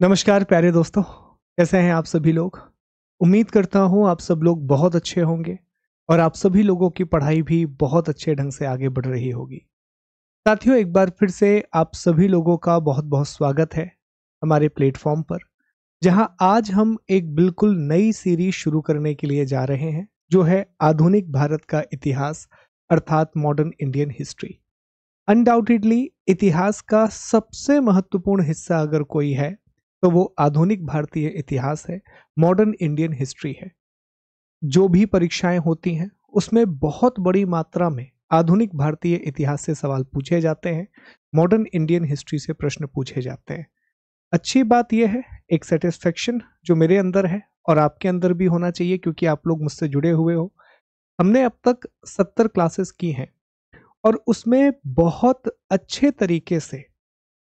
नमस्कार प्यारे दोस्तों, कैसे हैं आप सभी लोग। उम्मीद करता हूं आप सब लोग बहुत अच्छे होंगे और आप सभी लोगों की पढ़ाई भी बहुत अच्छे ढंग से आगे बढ़ रही होगी। साथियों, एक बार फिर से आप सभी लोगों का बहुत बहुत स्वागत है हमारे प्लेटफॉर्म पर, जहां आज हम एक बिल्कुल नई सीरीज शुरू करने के लिए जा रहे हैं, जो है आधुनिक भारत का इतिहास अर्थात मॉडर्न इंडियन हिस्ट्री। अनडाउटेडली इतिहास का सबसे महत्वपूर्ण हिस्सा अगर कोई है तो वो आधुनिक भारतीय इतिहास है, मॉडर्न इंडियन हिस्ट्री है। जो भी परीक्षाएं होती हैं उसमें बहुत बड़ी मात्रा में आधुनिक भारतीय इतिहास से सवाल पूछे जाते हैं, मॉडर्न इंडियन हिस्ट्री से प्रश्न पूछे जाते हैं। अच्छी बात यह है, एक सेटिस्फेक्शन जो मेरे अंदर है और आपके अंदर भी होना चाहिए, क्योंकि आप लोग मुझसे जुड़े हुए हो। हमने अब तक 70 क्लासेस की हैं और उसमें बहुत अच्छे तरीके से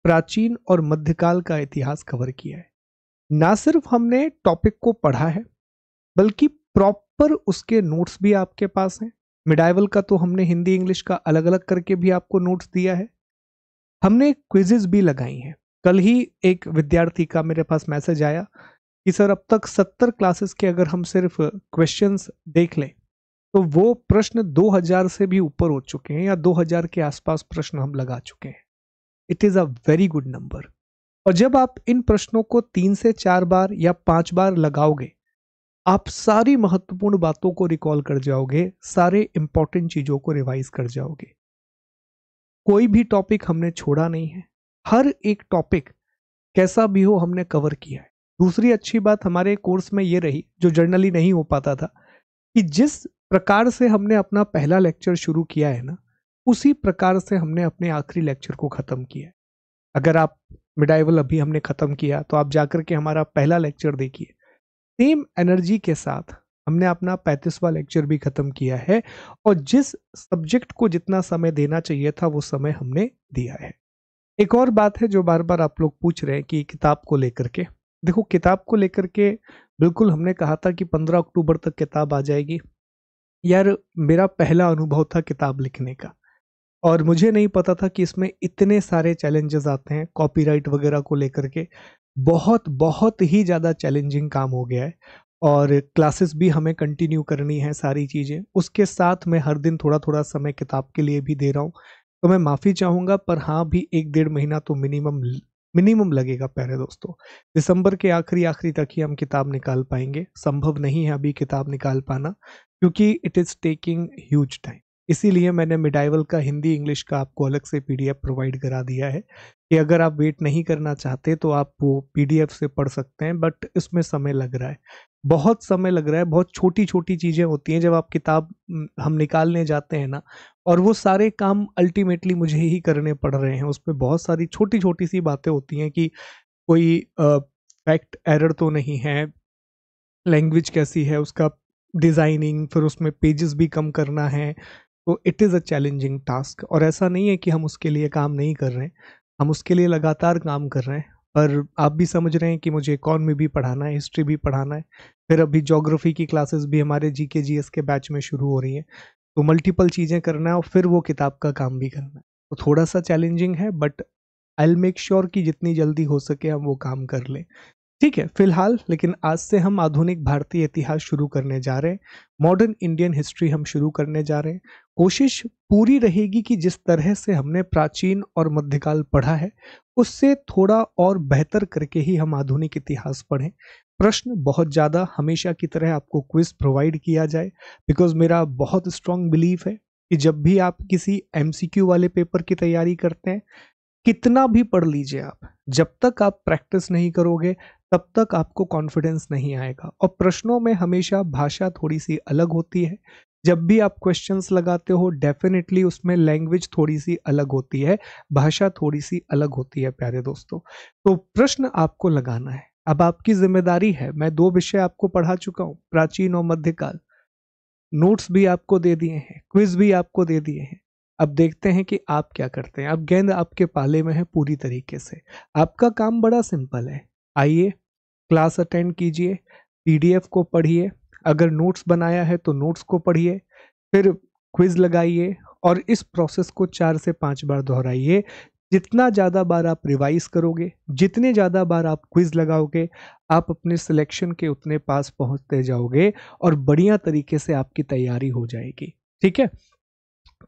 प्राचीन और मध्यकाल का इतिहास कवर किया है। ना सिर्फ हमने टॉपिक को पढ़ा है, बल्कि प्रॉपर उसके नोट्स भी आपके पास हैं। मिडाइवल का तो हमने हिंदी इंग्लिश का अलग अलग करके भी आपको नोट्स दिया है। हमने क्विजेस भी लगाई हैं। कल ही एक विद्यार्थी का मेरे पास मैसेज आया कि सर, अब तक 70 क्लासेस के अगर हम सिर्फ क्वेश्चंस देख लें तो वो प्रश्न 2000 से भी ऊपर हो चुके हैं, या 2000 के आसपास प्रश्न हम लगा चुके हैं। It is a very good number. और जब आप इन प्रश्नों को 3 से 4 बार या 5 बार लगाओगे, आप सारी महत्वपूर्ण बातों को रिकॉल कर जाओगे, सारे इंपॉर्टेंट चीजों को रिवाइज कर जाओगे। कोई भी टॉपिक हमने छोड़ा नहीं है, हर एक टॉपिक कैसा भी हो हमने कवर किया है। दूसरी अच्छी बात हमारे कोर्स में ये रही, जो जर्नली नहीं हो पाता था, कि जिस प्रकार से हमने अपना पहला लेक्चर शुरू किया है ना, उसी प्रकार से हमने अपने आखिरी लेक्चर को खत्म किया है। अगर आप मिडाइवल अभी हमने खत्म किया तो आप जाकर के हमारा पहला लेक्चर देखिए। सेम एनर्जी के साथ हमने अपना 35वां लेक्चर भी खत्म किया है, और जिस सब्जेक्ट को जितना समय देना चाहिए था वो समय हमने दिया है। एक और बात है जो बार बार आप लोग पूछ रहे हैं कि किताब को लेकर के, देखो किताब को लेकर के बिल्कुल हमने कहा था कि 15 अक्टूबर तक किताब आ जाएगी। यार, मेरा पहला अनुभव था किताब लिखने का, और मुझे नहीं पता था कि इसमें इतने सारे चैलेंजेस आते हैं कॉपीराइट वगैरह को लेकर के। बहुत बहुत ही ज़्यादा चैलेंजिंग काम हो गया है, और क्लासेस भी हमें कंटिन्यू करनी है, सारी चीज़ें उसके साथ मैं हर दिन थोड़ा थोड़ा समय किताब के लिए भी दे रहा हूँ। तो मैं माफ़ी चाहूँगा, पर हाँ, भी 1 डेढ़ महीना तो मिनिमम मिनिमम लगेगा प्यारे दोस्तों। दिसंबर के आखिरी आखिरी तक ही हम किताब निकाल पाएंगे। संभव नहीं है अभी किताब निकाल पाना, क्योंकि it is taking huge time. इसीलिए मैंने मिडाइवल का हिंदी इंग्लिश का आपको अलग से पीडीएफ प्रोवाइड करा दिया है, कि अगर आप वेट नहीं करना चाहते तो आप वो पीडीएफ से पढ़ सकते हैं। बट इसमें समय लग रहा है, बहुत समय लग रहा है। बहुत छोटी छोटी चीज़ें होती हैं जब आप किताब हम निकालने जाते हैं ना, और वो सारे काम अल्टीमेटली मुझे ही करने पड़ रहे हैं। उसमें बहुत सारी छोटी छोटी सी बातें होती हैं कि कोई फैक्ट एरर तो नहीं है, लैंग्वेज कैसी है, उसका डिज़ाइनिंग, फिर उसमें पेजेस भी कम करना है। तो it is a challenging task, और ऐसा नहीं है कि हम उसके लिए काम नहीं कर रहे हैं, हम उसके लिए लगातार काम कर रहे हैं। पर आप भी समझ रहे हैं कि मुझे इकॉनमी भी पढ़ाना है, हिस्ट्री भी पढ़ाना है, फिर अभी ज्योग्राफी की क्लासेस भी हमारे जीके जीएस के बैच में शुरू हो रही हैं। तो मल्टीपल चीज़ें करना है और फिर वो किताब का काम भी करना है। तो थोड़ा सा चैलेंजिंग है, but I will make sure कि जितनी जल्दी हो सके हम वो काम कर लें। ठीक है फिलहाल, लेकिन आज से हम आधुनिक भारतीय इतिहास शुरू करने जा रहे हैं, मॉडर्न इंडियन हिस्ट्री हम शुरू करने जा रहे हैं। कोशिश पूरी रहेगी कि जिस तरह से हमने प्राचीन और मध्यकाल पढ़ा है, उससे थोड़ा और बेहतर करके ही हम आधुनिक इतिहास पढ़ें। प्रश्न बहुत ज़्यादा हमेशा की तरह आपको क्विज प्रोवाइड किया जाए, बिकॉज मेरा बहुत स्ट्रांग बिलीफ है कि जब भी आप किसी एमसीक्यू वाले पेपर की तैयारी करते हैं, कितना भी पढ़ लीजिए आप, जब तक आप प्रैक्टिस नहीं करोगे तब तक आपको कॉन्फिडेंस नहीं आएगा। और प्रश्नों में हमेशा भाषा थोड़ी सी अलग होती है। जब भी आप क्वेश्चंस लगाते हो, डेफिनेटली उसमें लैंग्वेज थोड़ी सी अलग होती है, भाषा थोड़ी सी अलग होती है प्यारे दोस्तों। तो प्रश्न आपको लगाना है, अब आपकी जिम्मेदारी है। मैं 2 विषय आपको पढ़ा चुका हूँ, प्राचीन और मध्यकाल। नोट्स भी आपको दे दिए हैं, क्विज भी आपको दे दिए हैं। अब देखते हैं कि आप क्या करते हैं। अब गेंद आपके पाले में है पूरी तरीके से। आपका काम बड़ा सिंपल है, आइए क्लास अटेंड कीजिए, पीडीएफ को पढ़िए, अगर नोट्स बनाया है तो नोट्स को पढ़िए, फिर क्विज लगाइए, और इस प्रोसेस को 4 से 5 बार दोहराइए। जितना ज़्यादा बार आप रिवाइज करोगे, जितने ज़्यादा बार आप क्विज लगाओगे, आप अपने सिलेक्शन के उतने पास पहुंचते जाओगे और बढ़िया तरीके से आपकी तैयारी हो जाएगी। ठीक है,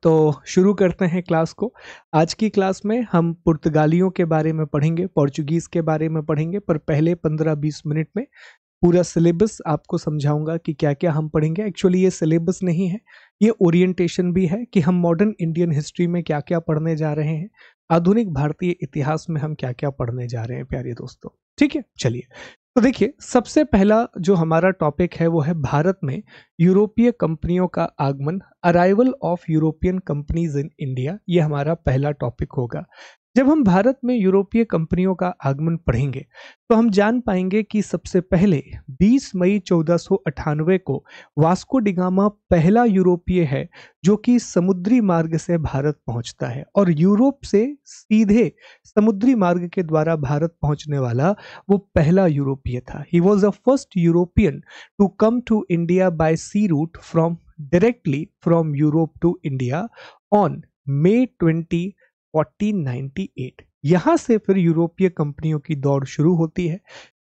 तो शुरू करते हैं क्लास को। आज की क्लास में हम पुर्तगालियों के बारे में पढ़ेंगे, पोर्चुगीज के बारे में पढ़ेंगे, पर पहले 15-20 मिनट में पूरा सिलेबस आपको समझाऊंगा कि क्या क्या हम पढ़ेंगे। एक्चुअली ये सिलेबस नहीं है, ये ओरिएंटेशन भी है कि हम मॉडर्न इंडियन हिस्ट्री में क्या क्या पढ़ने जा रहे हैं, आधुनिक भारतीय इतिहास में हम क्या क्या पढ़ने जा रहे हैं प्यारे दोस्तों। ठीक है, चलिए तो देखिए, सबसे पहला जो हमारा टॉपिक है वो है भारत में यूरोपीय कंपनियों का आगमन, arrival of European companies in India. ये हमारा पहला टॉपिक होगा। जब हम भारत में यूरोपीय कंपनियों का आगमन पढ़ेंगे तो हम जान पाएंगे कि सबसे पहले 20 मई 1498 को वास्को डिगामा पहला यूरोपीय है जो कि समुद्री मार्ग से भारत पहुंचता है, और यूरोप से सीधे समुद्री मार्ग के द्वारा भारत पहुंचने वाला वो पहला यूरोपीय था। He was the first European to come to India by sea route from directly from Europe to India on May 20, 1498। यहां से फिर यूरोपीय कंपनियों की दौड़ शुरू होती है।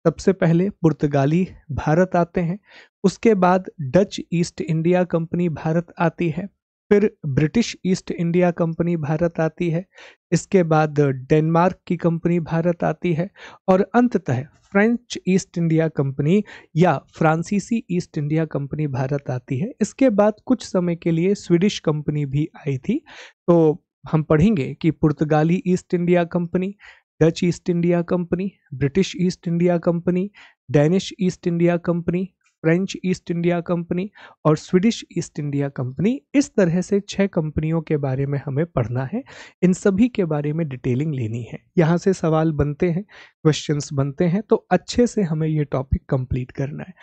सबसे पहले पुर्तगाली भारत आते हैं, उसके बाद Dutch east India company Bharat आती है, फिर British east India company Bharat आती है, इसके बाद डेनमार्क की कंपनी भारत आती है, और अंततः फ्रेंच ईस्ट इंडिया कंपनी या फ्रांसीसी ईस्ट इंडिया कंपनी भारत आती है। इसके बाद कुछ समय के लिए स्वीडिश कंपनी भी आई थी। तो हम पढ़ेंगे कि पुर्तगाली east India company, Dutch east India company, British east India company, Danish east India company, French east India company और स्वीडिश ईस्ट इंडिया कंपनी। इस तरह से 6 कंपनियों के बारे में हमें पढ़ना है। इन सभी के बारे में डिटेलिंग लेनी है। यहाँ से सवाल बनते हैं, क्वेश्चंस बनते हैं, तो अच्छे से हमें ये टॉपिक कंप्लीट करना है।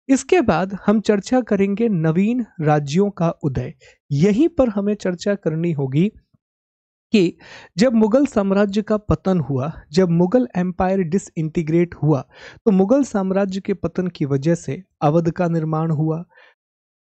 इसके बाद हम चर्चा करेंगे नवीन राज्यों का उदय। यहीं पर हमें चर्चा करनी होगी कि जब मुगल साम्राज्य का पतन हुआ, जब मुगल एम्पायर डिसइंटीग्रेट हुआ, तो मुगल साम्राज्य के पतन की वजह से अवध का निर्माण हुआ,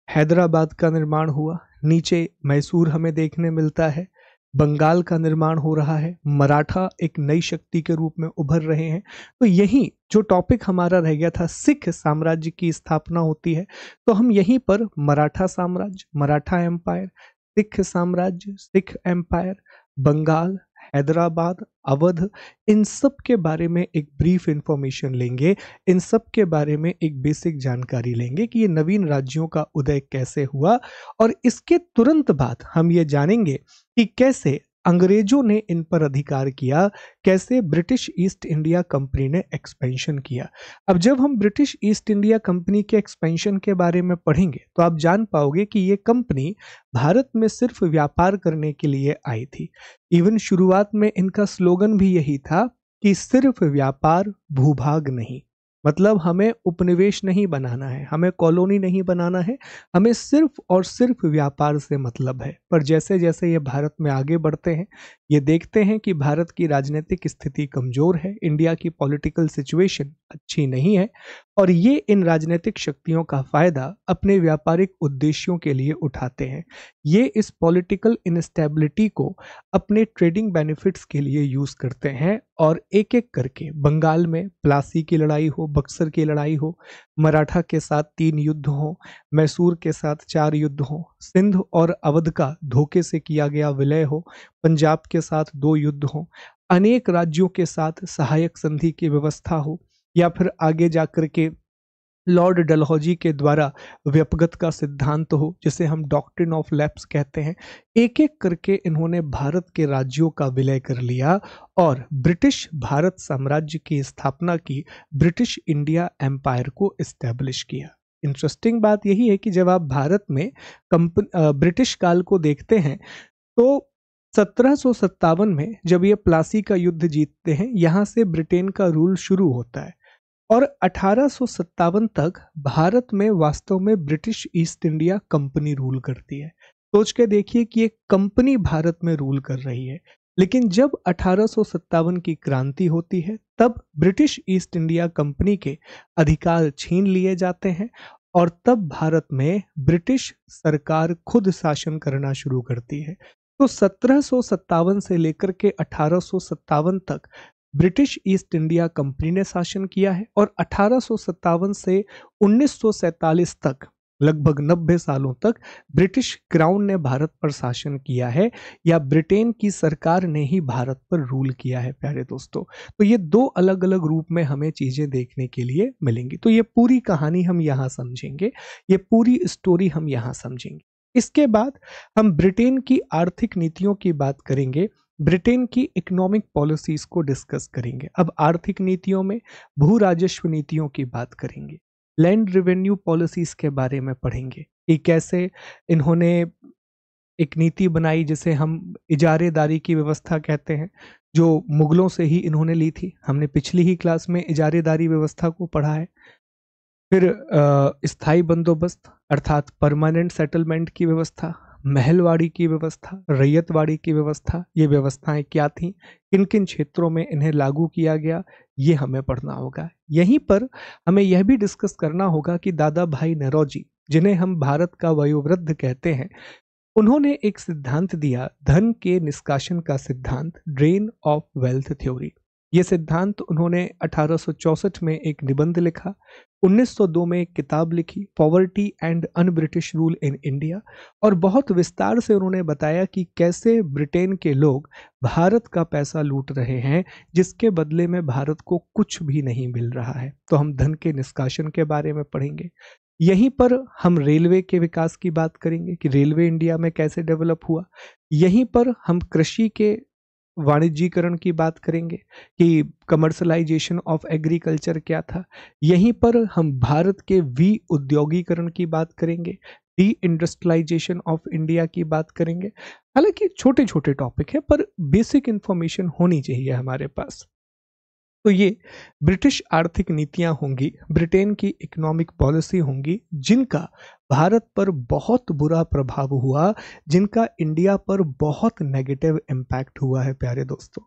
हैदराबाद का निर्माण हुआ, नीचे मैसूर हमें देखने मिलता है, बंगाल का निर्माण हो रहा है, मराठा एक नई शक्ति के रूप में उभर रहे हैं। तो यही जो टॉपिक हमारा रह गया था, सिख साम्राज्य की स्थापना होती है, तो हम यहीं पर मराठा साम्राज्य, मराठा एम्पायर, सिख साम्राज्य, सिख एम्पायर, बंगाल, हैदराबाद, अवध, इन सब के बारे में एक ब्रीफ इंफॉर्मेशन लेंगे। इन सब के बारे में एक बेसिक जानकारी लेंगे कि ये नवीन राज्यों का उदय कैसे हुआ, और इसके तुरंत बाद हम ये जानेंगे कि कैसे अंग्रेजों ने इन पर अधिकार किया, कैसे ब्रिटिश ईस्ट इंडिया कंपनी ने एक्सपेंशन किया। अब जब हम ब्रिटिश ईस्ट इंडिया कंपनी के एक्सपेंशन के बारे में पढ़ेंगे तो आप जान पाओगे कि ये कंपनी भारत में सिर्फ व्यापार करने के लिए आई थी। इवन शुरुआत में इनका स्लोगन भी यही था कि सिर्फ व्यापार, भूभाग नहीं। मतलब हमें उपनिवेश नहीं बनाना है, हमें कॉलोनी नहीं बनाना है, हमें सिर्फ और सिर्फ व्यापार से मतलब है। पर जैसे जैसे ये भारत में आगे बढ़ते हैं, ये देखते हैं कि भारत की राजनीतिक स्थिति कमजोर है, इंडिया की पॉलिटिकल सिचुएशन अच्छी नहीं है, और ये इन राजनीतिक शक्तियों का फायदा अपने व्यापारिक उद्देश्यों के लिए उठाते हैं। ये इस पॉलिटिकल इनस्टेबिलिटी को अपने ट्रेडिंग बेनिफिट्स के लिए यूज करते हैं, और एक एक करके बंगाल में प्लासी की लड़ाई हो, बक्सर की लड़ाई हो, मराठा के साथ 3 युद्ध हो, मैसूर के साथ 4 युद्ध हो, सिंध और अवध का धोखे से किया गया विलय हो, पंजाब के साथ 2 युद्ध हो, अनेक राज्यों के साथ सहायक संधि की व्यवस्था हो, या फिर आगे जाकर के लॉर्ड डलहौजी के द्वारा व्यपगत का सिद्धांत हो, जिसे हम डॉक्ट्रिन ऑफ लैप्स कहते हैं। एक एक करके इन्होंने भारत के राज्यों का विलय कर लिया और ब्रिटिश भारत साम्राज्य की स्थापना की, ब्रिटिश इंडिया एम्पायर को एस्टेब्लिश किया। इंटरेस्टिंग बात यही है कि जब आप भारत में ब्रिटिश काल को देखते हैं तो 1757 में जब ये प्लासी का युद्ध जीतते हैं, यहां से ब्रिटेन का रूल शुरू होता है, और 1857 तक भारत में वास्तव में British east India company rule करती है। सोच के देखिए कि एक कंपनी भारत में रूल कर रही है। लेकिन जब 1857 की क्रांति होती है, तब ब्रिटिश ईस्ट इंडिया कंपनी के अधिकार छीन लिए जाते हैं, और तब भारत में ब्रिटिश सरकार खुद शासन करना शुरू करती है। तो 1757 से लेकर के 1857 तक ब्रिटिश ईस्ट इंडिया कंपनी ने शासन किया है, और 1857 से 1947 तक लगभग 90 सालों तक ब्रिटिश क्राउन ने भारत पर शासन किया है, या ब्रिटेन की सरकार ने ही भारत पर रूल किया है प्यारे दोस्तों। तो ये दो अलग अलग रूप में हमें चीजें देखने के लिए मिलेंगी। तो ये पूरी कहानी हम यहाँ समझेंगे, ये पूरी स्टोरी हम यहाँ समझेंगे। इसके बाद हम ब्रिटेन की आर्थिक नीतियों की बात करेंगे, ब्रिटेन की इकोनॉमिक पॉलिसीज को डिस्कस करेंगे। अब आर्थिक नीतियों में भू राजस्व नीतियों की बात करेंगे, लैंड रेवेन्यू पॉलिसीज के बारे में पढ़ेंगे कि कैसे इन्होंने एक नीति बनाई जिसे हम इजारेदारी की व्यवस्था कहते हैं, जो मुगलों से ही इन्होंने ली थी। हमने पिछली ही क्लास में इजारेदारी व्यवस्था को पढ़ा है। फिर स्थायी बंदोबस्त अर्थात परमानेंट सेटलमेंट की व्यवस्था, महलवाड़ी की व्यवस्था, रैयतवाड़ी की व्यवस्था, ये व्यवस्थाएं क्या थीं, किन किन क्षेत्रों में इन्हें लागू किया गया, ये हमें पढ़ना होगा। यहीं पर हमें यह भी डिस्कस करना होगा कि दादा भाई नौरोजी, जिन्हें हम भारत का वयोवृद्ध कहते हैं, उन्होंने एक सिद्धांत दिया, धन के निष्कासन का सिद्धांत, ड्रेन ऑफ वेल्थ थ्योरी। ये सिद्धांत उन्होंने 1864 में एक निबंध लिखा, 1902 में एक किताब लिखी, poverty and un British rule in India, और बहुत विस्तार से उन्होंने बताया कि कैसे ब्रिटेन के लोग भारत का पैसा लूट रहे हैं, जिसके बदले में भारत को कुछ भी नहीं मिल रहा है। तो हम धन के निष्कासन के बारे में पढ़ेंगे। यहीं पर हम रेलवे के विकास की बात करेंगे कि रेलवे इंडिया में कैसे डेवलप हुआ। यहीं पर हम कृषि के वाणिज्यीकरण की बात करेंगे कि कमर्शलाइजेशन ऑफ एग्रीकल्चर क्या था। यहीं पर हम भारत के उद्योगीकरण की बात करेंगे, डी इंडस्ट्रियलाइजेशन ऑफ इंडिया की बात करेंगे। हालांकि छोटे छोटे टॉपिक है, पर बेसिक इंफॉर्मेशन होनी चाहिए हमारे पास। तो ये ब्रिटिश आर्थिक नीतियां होंगी, ब्रिटेन की इकोनॉमिक पॉलिसी होंगी, जिनका भारत पर बहुत बुरा प्रभाव हुआ, जिनका इंडिया पर बहुत नेगेटिव इम्पैक्ट हुआ है प्यारे दोस्तों।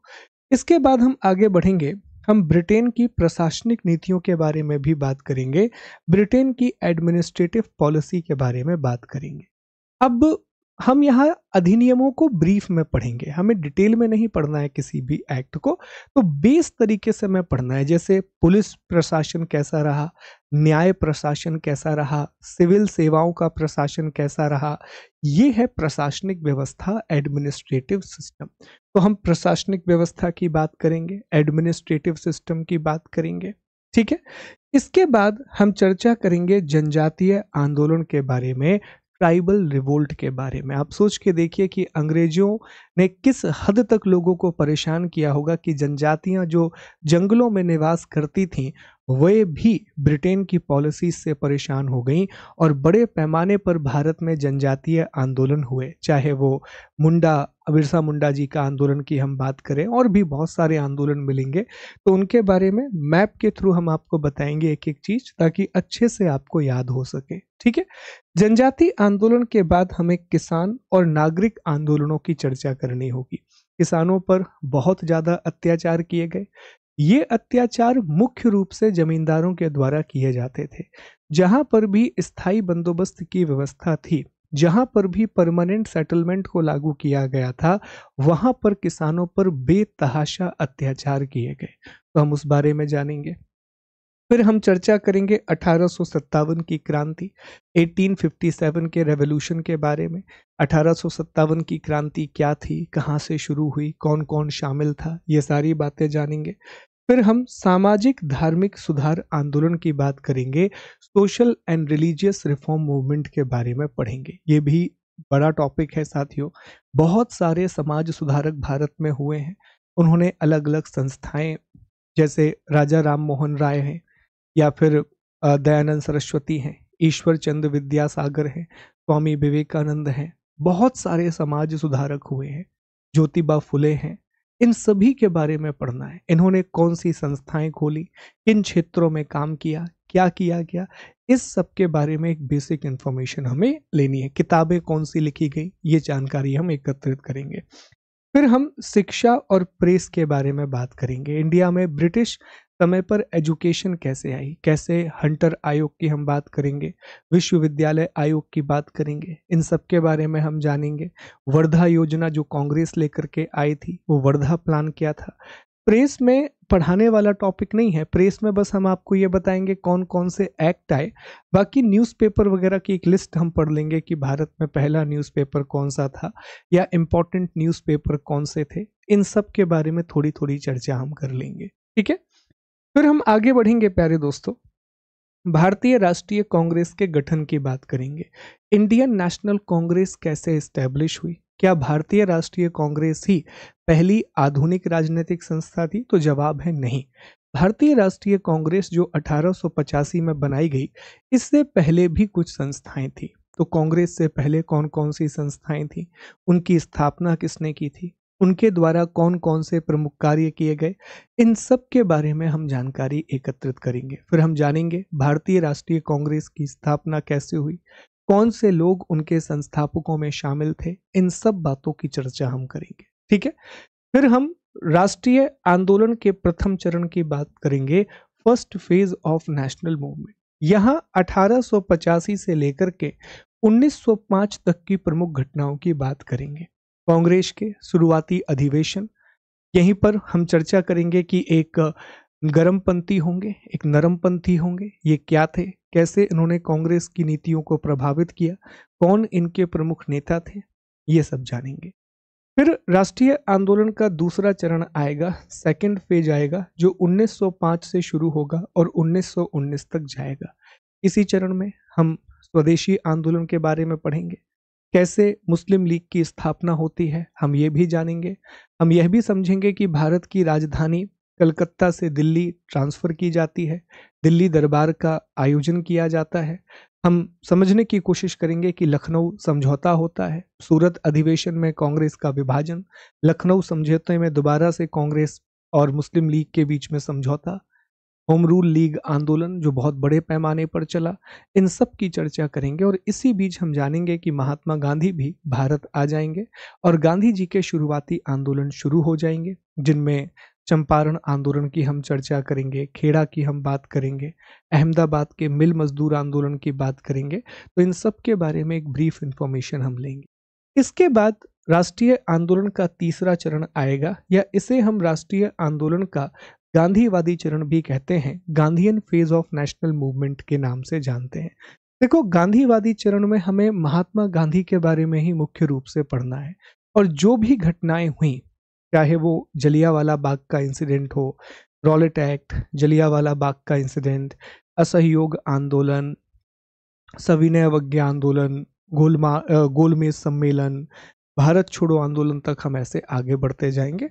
इसके बाद हम आगे बढ़ेंगे, हम ब्रिटेन की प्रशासनिक नीतियों के बारे में भी बात करेंगे, ब्रिटेन की एडमिनिस्ट्रेटिव पॉलिसी के बारे में बात करेंगे। अब हम यहाँ अधिनियमों को ब्रीफ में पढ़ेंगे, हमें डिटेल में नहीं पढ़ना है किसी भी एक्ट को, तो बेस तरीके से हमें पढ़ना है। जैसे पुलिस प्रशासन कैसा रहा, न्याय प्रशासन कैसा रहा, सिविल सेवाओं का प्रशासन कैसा रहा, ये है प्रशासनिक व्यवस्था, एडमिनिस्ट्रेटिव सिस्टम। तो हम प्रशासनिक व्यवस्था की बात करेंगे, एडमिनिस्ट्रेटिव सिस्टम की बात करेंगे, ठीक है। इसके बाद हम चर्चा करेंगे जनजातीय आंदोलन के बारे में, ट्राइबल रिवोल्ट के बारे में। आप सोच के देखिए कि अंग्रेजों ने किस हद तक लोगों को परेशान किया होगा कि जनजातियां जो जंगलों में निवास करती थीं, वे भी ब्रिटेन की पॉलिसी से परेशान हो गईं, और बड़े पैमाने पर भारत में जनजातीय आंदोलन हुए। चाहे वो बिरसा मुंडा जी का आंदोलन की हम बात करें, और भी बहुत सारे आंदोलन मिलेंगे, तो उनके बारे में मैप के थ्रू हम आपको बताएंगे एक एक चीज, ताकि अच्छे से आपको याद हो सके, ठीक है। जनजाति आंदोलन के बाद हमें किसान और नागरिक आंदोलनों की चर्चा करनी होगी। किसानों पर बहुत ज्यादा अत्याचार किए गए। ये अत्याचार मुख्य रूप से जमींदारों के द्वारा किए जाते थे। जहां पर भी स्थायी बंदोबस्त की व्यवस्था थी, जहां पर भी परमानेंट सेटलमेंट को लागू किया गया था, वहां पर किसानों पर बेतहाशा अत्याचार किए गए। तो हम उस बारे में जानेंगे। फिर हम चर्चा करेंगे 1857 की क्रांति, 1857 के रेवोल्यूशन के बारे में। 1857 की क्रांति क्या थी, कहाँ से शुरू हुई, कौन कौन शामिल था, ये सारी बातें जानेंगे। फिर हम सामाजिक धार्मिक सुधार आंदोलन की बात करेंगे, social and religious reform movement के बारे में पढ़ेंगे। ये भी बड़ा टॉपिक है साथियों। बहुत सारे समाज सुधारक भारत में हुए हैं। उन्होंने अलग अलग संस्थाएं, जैसे राजा राम मोहन राय हैं, या फिर दयानंद सरस्वती हैं, ईश्वर चंद्र विद्यासागर हैं, स्वामी विवेकानंद हैं, बहुत सारे समाज सुधारक हुए हैं, ज्योतिबा फुले हैं। इन सभी के बारे में पढ़ना है। इन्होंने कौन सी संस्थाएं खोली, किन क्षेत्रों में काम किया, क्या किया गया, इस सब के बारे में एक बेसिक इंफॉर्मेशन हमें लेनी है। किताबें कौन सी लिखी गई, ये जानकारी हम एकत्रित करेंगे। फिर हम शिक्षा और प्रेस के बारे में बात करेंगे। इंडिया में ब्रिटिश समय पर एजुकेशन कैसे आई, कैसे हंटर आयोग की हम बात करेंगे, विश्वविद्यालय आयोग की बात करेंगे, इन सब के बारे में हम जानेंगे। वर्धा योजना जो कांग्रेस लेकर के आई थी, वो वर्धा प्लान क्या था। प्रेस में पढ़ाने वाला टॉपिक नहीं है, प्रेस में बस हम आपको ये बताएंगे कौन कौन से एक्ट आए। बाकी न्यूज़पेपर वगैरह की एक लिस्ट हम पढ़ लेंगे कि भारत में पहला न्यूज़पेपर कौन सा था या इम्पोर्टेंट न्यूज़पेपर कौन से थे। इन सब के बारे में थोड़ी थोड़ी चर्चा हम कर लेंगे, ठीक है। फिर हम आगे बढ़ेंगे प्यारे दोस्तों, भारतीय राष्ट्रीय कांग्रेस के गठन की बात करेंगे। इंडियन नेशनल कांग्रेस कैसे एस्टेब्लिश हुई, क्या भारतीय राष्ट्रीय कांग्रेस ही पहली आधुनिक राजनीतिक संस्था थी? तो जवाब है नहीं। भारतीय राष्ट्रीय कांग्रेस जो 1885 में बनाई गई, इससे पहले भी कुछ संस्थाएं थी। तो कांग्रेस से पहले कौन कौन सी संस्थाएं थी, उनकी स्थापना किसने की थी, उनके द्वारा कौन कौन से प्रमुख कार्य किए गए, इन सब के बारे में हम जानकारी एकत्रित करेंगे। फिर हम जानेंगे भारतीय राष्ट्रीय कांग्रेस की स्थापना कैसे हुई, कौन से लोग उनके संस्थापकों में शामिल थे, इन सब बातों की चर्चा हम करेंगे, ठीक है। फिर हम राष्ट्रीय आंदोलन के प्रथम चरण की बात करेंगे, first phase of national movement. यहाँ 1885 से लेकर के 1905 तक की प्रमुख घटनाओं की बात करेंगे। कांग्रेस के शुरुआती अधिवेशन, यहीं पर हम चर्चा करेंगे कि एक गर्मपंथी होंगे, एक नरमपंथी होंगे, ये क्या थे, कैसे इन्होंने कांग्रेस की नीतियों को प्रभावित किया, कौन इनके प्रमुख नेता थे, ये सब जानेंगे। फिर राष्ट्रीय आंदोलन का दूसरा चरण आएगा, सेकंड फेज आएगा, जो 1905 से शुरू होगा और 1919 तक जाएगा। इसी चरण में हम स्वदेशी आंदोलन के बारे में पढ़ेंगे, कैसे मुस्लिम लीग की स्थापना होती है, हम ये भी जानेंगे। हम यह भी समझेंगे कि भारत की राजधानी कलकत्ता से दिल्ली ट्रांसफर की जाती है, दिल्ली दरबार का आयोजन किया जाता है। हम समझने की कोशिश करेंगे कि लखनऊ समझौता होता है, सूरत अधिवेशन में कांग्रेस का विभाजन, लखनऊ समझौते में दोबारा से कांग्रेस और मुस्लिम लीग के बीच में समझौता, होम रूल लीग आंदोलन जो बहुत बड़े पैमाने पर चला, इन सब की चर्चा करेंगे। और इसी बीच हम जानेंगे कि महात्मा गांधी भी भारत आ जाएंगे और गांधी जी के शुरुआती आंदोलन शुरू हो जाएंगे, जिनमें चंपारण आंदोलन की हम चर्चा करेंगे, खेड़ा की हम बात करेंगे, अहमदाबाद के मिल मजदूर आंदोलन की बात करेंगे। तो इन सब के बारे में एक ब्रीफ इंफॉर्मेशन हम लेंगे। इसके बाद राष्ट्रीय आंदोलन का तीसरा चरण आएगा, या इसे हम राष्ट्रीय आंदोलन का गांधीवादी चरण भी कहते हैं, Gandhian phase of national movement के नाम से जानते हैं। देखो, गांधीवादी चरण में हमें महात्मा गांधी के बारे में ही मुख्य रूप से पढ़ना है, और जो भी घटनाएं हुई, चाहे वो जलियांवाला बाग का इंसिडेंट हो, रॉलेट एक्ट, जलियांवाला बाग का इंसिडेंट, असहयोग आंदोलन, सविनय अवज्ञा आंदोलन, गोलमेज सम्मेलन, भारत छोड़ो आंदोलन तक हम ऐसे आगे बढ़ते जाएंगे।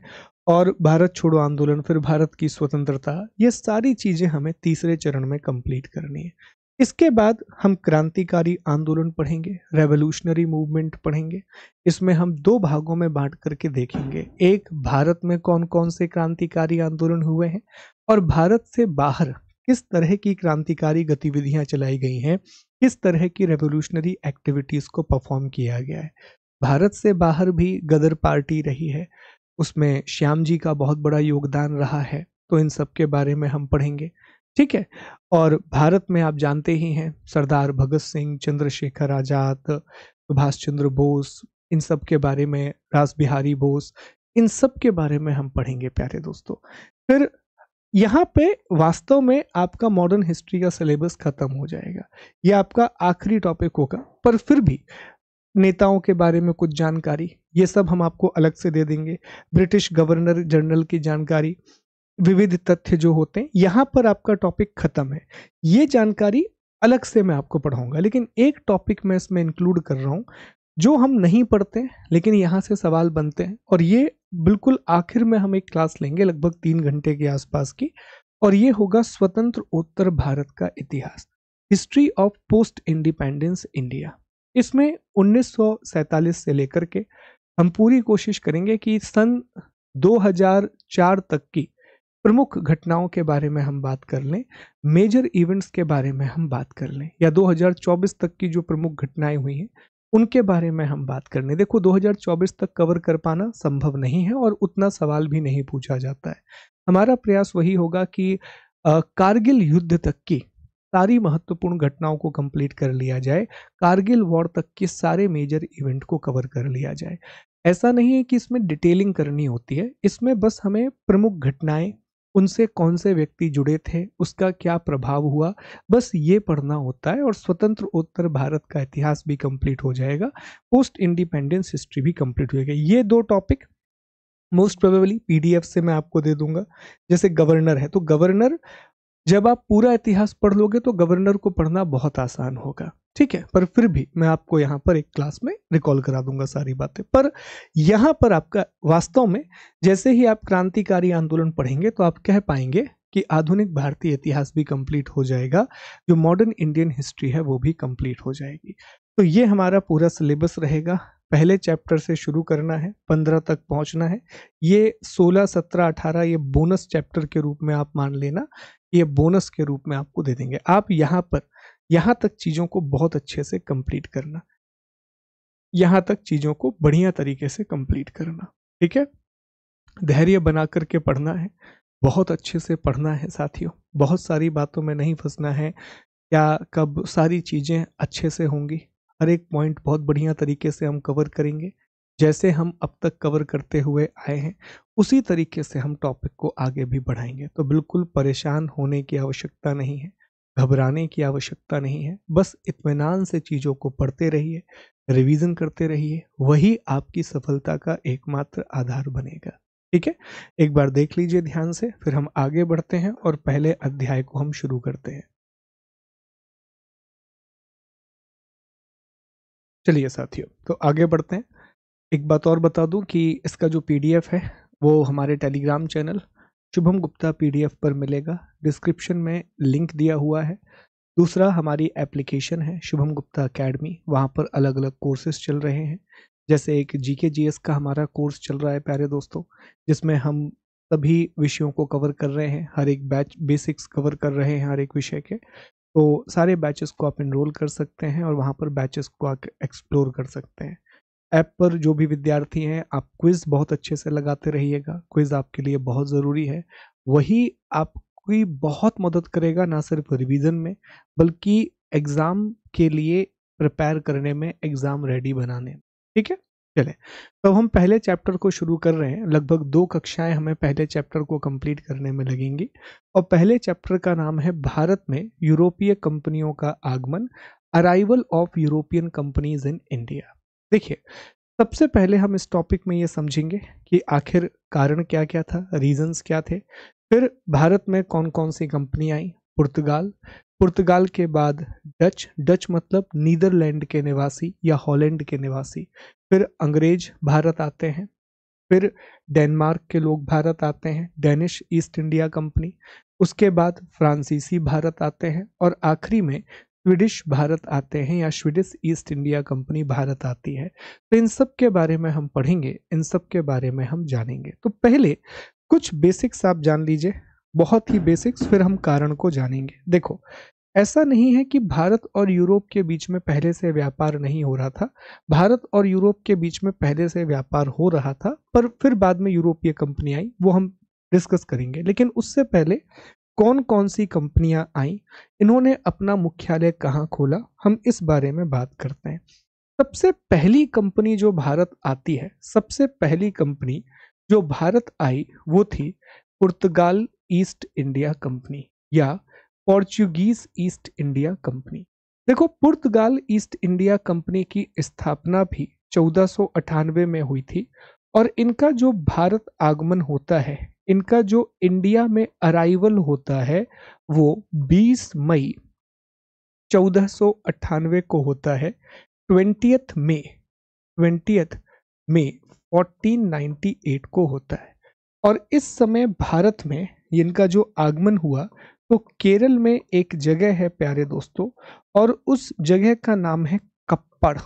और भारत छोड़ो आंदोलन, फिर भारत की स्वतंत्रता, ये सारी चीजें हमें तीसरे चरण में कंप्लीट करनी है। इसके बाद हम क्रांतिकारी आंदोलन पढ़ेंगे, रेवोल्यूशनरी मूवमेंट पढ़ेंगे। इसमें हम दो भागों में बांट करके देखेंगे, एक भारत में कौन कौन से क्रांतिकारी आंदोलन हुए हैं, और भारत से बाहर किस तरह की क्रांतिकारी गतिविधियां चलाई गई हैं, किस तरह की रेवोल्यूशनरी एक्टिविटीज को परफॉर्म किया गया है। भारत से बाहर भी गदर पार्टी रही है, उसमें श्याम जी का बहुत बड़ा योगदान रहा है, तो इन सब के बारे में हम पढ़ेंगे, ठीक है। और भारत में आप जानते ही हैं, सरदार भगत सिंह, चंद्रशेखर आजाद, सुभाष चंद्र बोस, इन सब के बारे में, रास बिहारी बोस, इन सब के बारे में हम पढ़ेंगे प्यारे दोस्तों। फिर यहाँ पे वास्तव में आपका मॉडर्न हिस्ट्री का सिलेबस खत्म हो जाएगा, ये आपका आखिरी टॉपिक होगा, पर फिर भी नेताओं के बारे में कुछ जानकारी, ये सब हम आपको अलग से दे देंगे। ब्रिटिश गवर्नर जनरल की जानकारी, विविध तथ्य जो होते हैं, यहाँ पर आपका टॉपिक खत्म है। ये जानकारी अलग से मैं आपको पढ़ाऊंगा, लेकिन एक टॉपिक मैं इसमें इंक्लूड कर रहा हूँ जो हम नहीं पढ़ते लेकिन यहाँ से सवाल बनते हैं, और ये बिल्कुल आखिर में हम एक क्लास लेंगे लगभग 3 घंटे के आसपास की, और ये होगा स्वतंत्र उत्तर भारत का इतिहास, history of post independence India. इसमें 1947 से लेकर के हम पूरी कोशिश करेंगे कि सन 2004 तक की प्रमुख घटनाओं के बारे में हम बात कर लें, मेजर इवेंट्स के बारे में हम बात कर लें, या 2024 तक की जो प्रमुख घटनाएं हुई हैं उनके बारे में हम बात करने। देखो, 2024 तक कवर कर पाना संभव नहीं है और उतना सवाल भी नहीं पूछा जाता है। हमारा प्रयास वही होगा कि कारगिल युद्ध तक की सारी महत्वपूर्ण घटनाओं को कंप्लीट कर लिया जाए, कारगिल वॉर तक के सारे मेजर इवेंट को कवर कर लिया जाए। ऐसा नहीं है कि इसमें डिटेलिंग करनी होती है, इसमें बस हमें प्रमुख घटनाएं, उनसे कौन से व्यक्ति जुड़े थे, उसका क्या प्रभाव हुआ, बस ये पढ़ना होता है और स्वतंत्र उत्तर भारत का इतिहास भी कंप्लीट हो जाएगा, पोस्ट इंडिपेंडेंस हिस्ट्री भी कंप्लीट हो जाएगा। ये दो टॉपिक मोस्ट प्रोबेबली पीडीएफ से मैं आपको दे दूंगा। जैसे गवर्नर है, तो गवर्नर जब आप पूरा इतिहास पढ़ लोगे तो गवर्नर को पढ़ना बहुत आसान होगा, ठीक है, पर फिर भी मैं आपको यहाँ पर एक क्लास में रिकॉल करा दूंगा सारी बातें। पर यहाँ पर आपका वास्तव में जैसे ही आप क्रांतिकारी आंदोलन पढ़ेंगे तो आप कह पाएंगे कि आधुनिक भारतीय इतिहास भी कंप्लीट हो जाएगा, जो मॉडर्न इंडियन हिस्ट्री है वो भी कंप्लीट हो जाएगी। तो ये हमारा पूरा सिलेबस रहेगा। पहले चैप्टर से शुरू करना है, 15 तक पहुंचना है। ये 16, 17, 18 ये बोनस चैप्टर के रूप में आप मान लेना, ये बोनस के रूप में आपको दे देंगे। आप यहाँ तक चीजों को बहुत अच्छे से कंप्लीट करना, यहाँ तक चीजों को बढ़िया तरीके से कंप्लीट करना, ठीक है। धैर्य बना करके पढ़ना है, बहुत अच्छे से पढ़ना है साथियों, बहुत सारी बातों में नहीं फंसना है। क्या कब सारी चीजें अच्छे से होंगी, हर एक पॉइंट बहुत बढ़िया तरीके से हम कवर करेंगे। जैसे हम अब तक कवर करते हुए आए हैं उसी तरीके से हम टॉपिक को आगे भी बढ़ाएंगे। तो बिल्कुल परेशान होने की आवश्यकता नहीं है, घबराने की आवश्यकता नहीं है, बस इत्मीनान से चीज़ों को पढ़ते रहिए, रिवीजन करते रहिए, वही आपकी सफलता का एकमात्र आधार बनेगा, ठीक है। एक बार देख लीजिए ध्यान से, फिर हम आगे बढ़ते हैं और पहले अध्याय को हम शुरू करते हैं। चलिए साथियों, तो आगे बढ़ते हैं। एक बात और बता दूं कि इसका जो पीडीएफ है वो हमारे Telegram channel Shubham Gupta PDF पर मिलेगा, डिस्क्रिप्शन में लिंक दिया हुआ है। दूसरा, हमारी एप्लीकेशन है शुभम गुप्ता एकेडमी, वहाँ पर अलग अलग कोर्सेज चल रहे हैं। जैसे एक जीके जीएस का हमारा कोर्स चल रहा है प्यारे दोस्तों, जिसमें हम सभी विषयों को कवर कर रहे हैं, हर एक बैच बेसिक्स कवर कर रहे हैं हर एक विषय के। तो सारे बैचेस को आप इनरोल कर सकते हैं और वहाँ पर बैचेस को आप एक्सप्लोर कर सकते हैं। ऐप पर जो भी विद्यार्थी हैं, आप क्विज बहुत अच्छे से लगाते रहिएगा, क्विज आपके लिए बहुत ज़रूरी है, वही आपकी बहुत मदद करेगा ना सिर्फ रिवीजन में बल्कि एग्ज़ाम के लिए प्रिपेयर करने में, एग्ज़ाम रेडी बनाने में, ठीक है। चले, तो हम पहले चैप्टर को शुरू कर रहे हैं। लगभग 2 कक्षाएं हमें पहले चैप्टर को कंप्लीट करने में लगेंगी और पहले चैप्टर का नाम है भारत में यूरोपीय कंपनियों का आगमन, arrival of European companies in India. देखिए, सबसे पहले हम इस टॉपिक में ये समझेंगे कि आखिर कारण क्या क्या था, रीजंस क्या थे। फिर भारत में कौन कौन सी कंपनी आई, पुर्तगाल के बाद डच मतलब नीदरलैंड के निवासी या हॉलैंड के निवासी। फिर अंग्रेज भारत आते हैं, फिर डेनमार्क के लोग भारत आते हैं, डेनिश ईस्ट इंडिया कंपनी। उसके बाद फ्रांसीसी भारत आते हैं और आखिरी में स्वीडिश भारत आते हैं या Swedish east India company Bharat आती है। तो इन सब के बारे में हम पढ़ेंगे, इन सब के बारे में हम जानेंगे। तो पहले कुछ बेसिक्स आप जान लीजिए, बहुत ही बेसिक्स, फिर हम कारण को जानेंगे। देखो, ऐसा नहीं है कि भारत और यूरोप के बीच में पहले से व्यापार नहीं हो रहा था, भारत और यूरोप के बीच में पहले से व्यापार हो रहा था, पर फिर बाद में यूरोपीय कंपनी आई, वो हम डिस्कस करेंगे। लेकिन उससे पहले कौन कौन सी कंपनियां आई, इन्होंने अपना मुख्यालय कहाँ खोला, हम इस बारे में बात करते हैं। सबसे पहली कंपनी जो भारत आती है, सबसे पहली कंपनी जो भारत आई वो थी पुर्तगाल ईस्ट इंडिया कंपनी या पोर्चुगीज ईस्ट इंडिया कंपनी। देखो, पुर्तगाल ईस्ट इंडिया कंपनी की स्थापना भी 1498 में हुई थी और इनका जो भारत आगमन होता है, इनका जो इंडिया में अराइवल होता है वो 20 मई 1498 को होता है, 20th मई 1498 को होता है। और इस समय भारत में इनका जो आगमन हुआ तो केरल में एक जगह है प्यारे दोस्तों, और उस जगह का नाम है कप्पड़।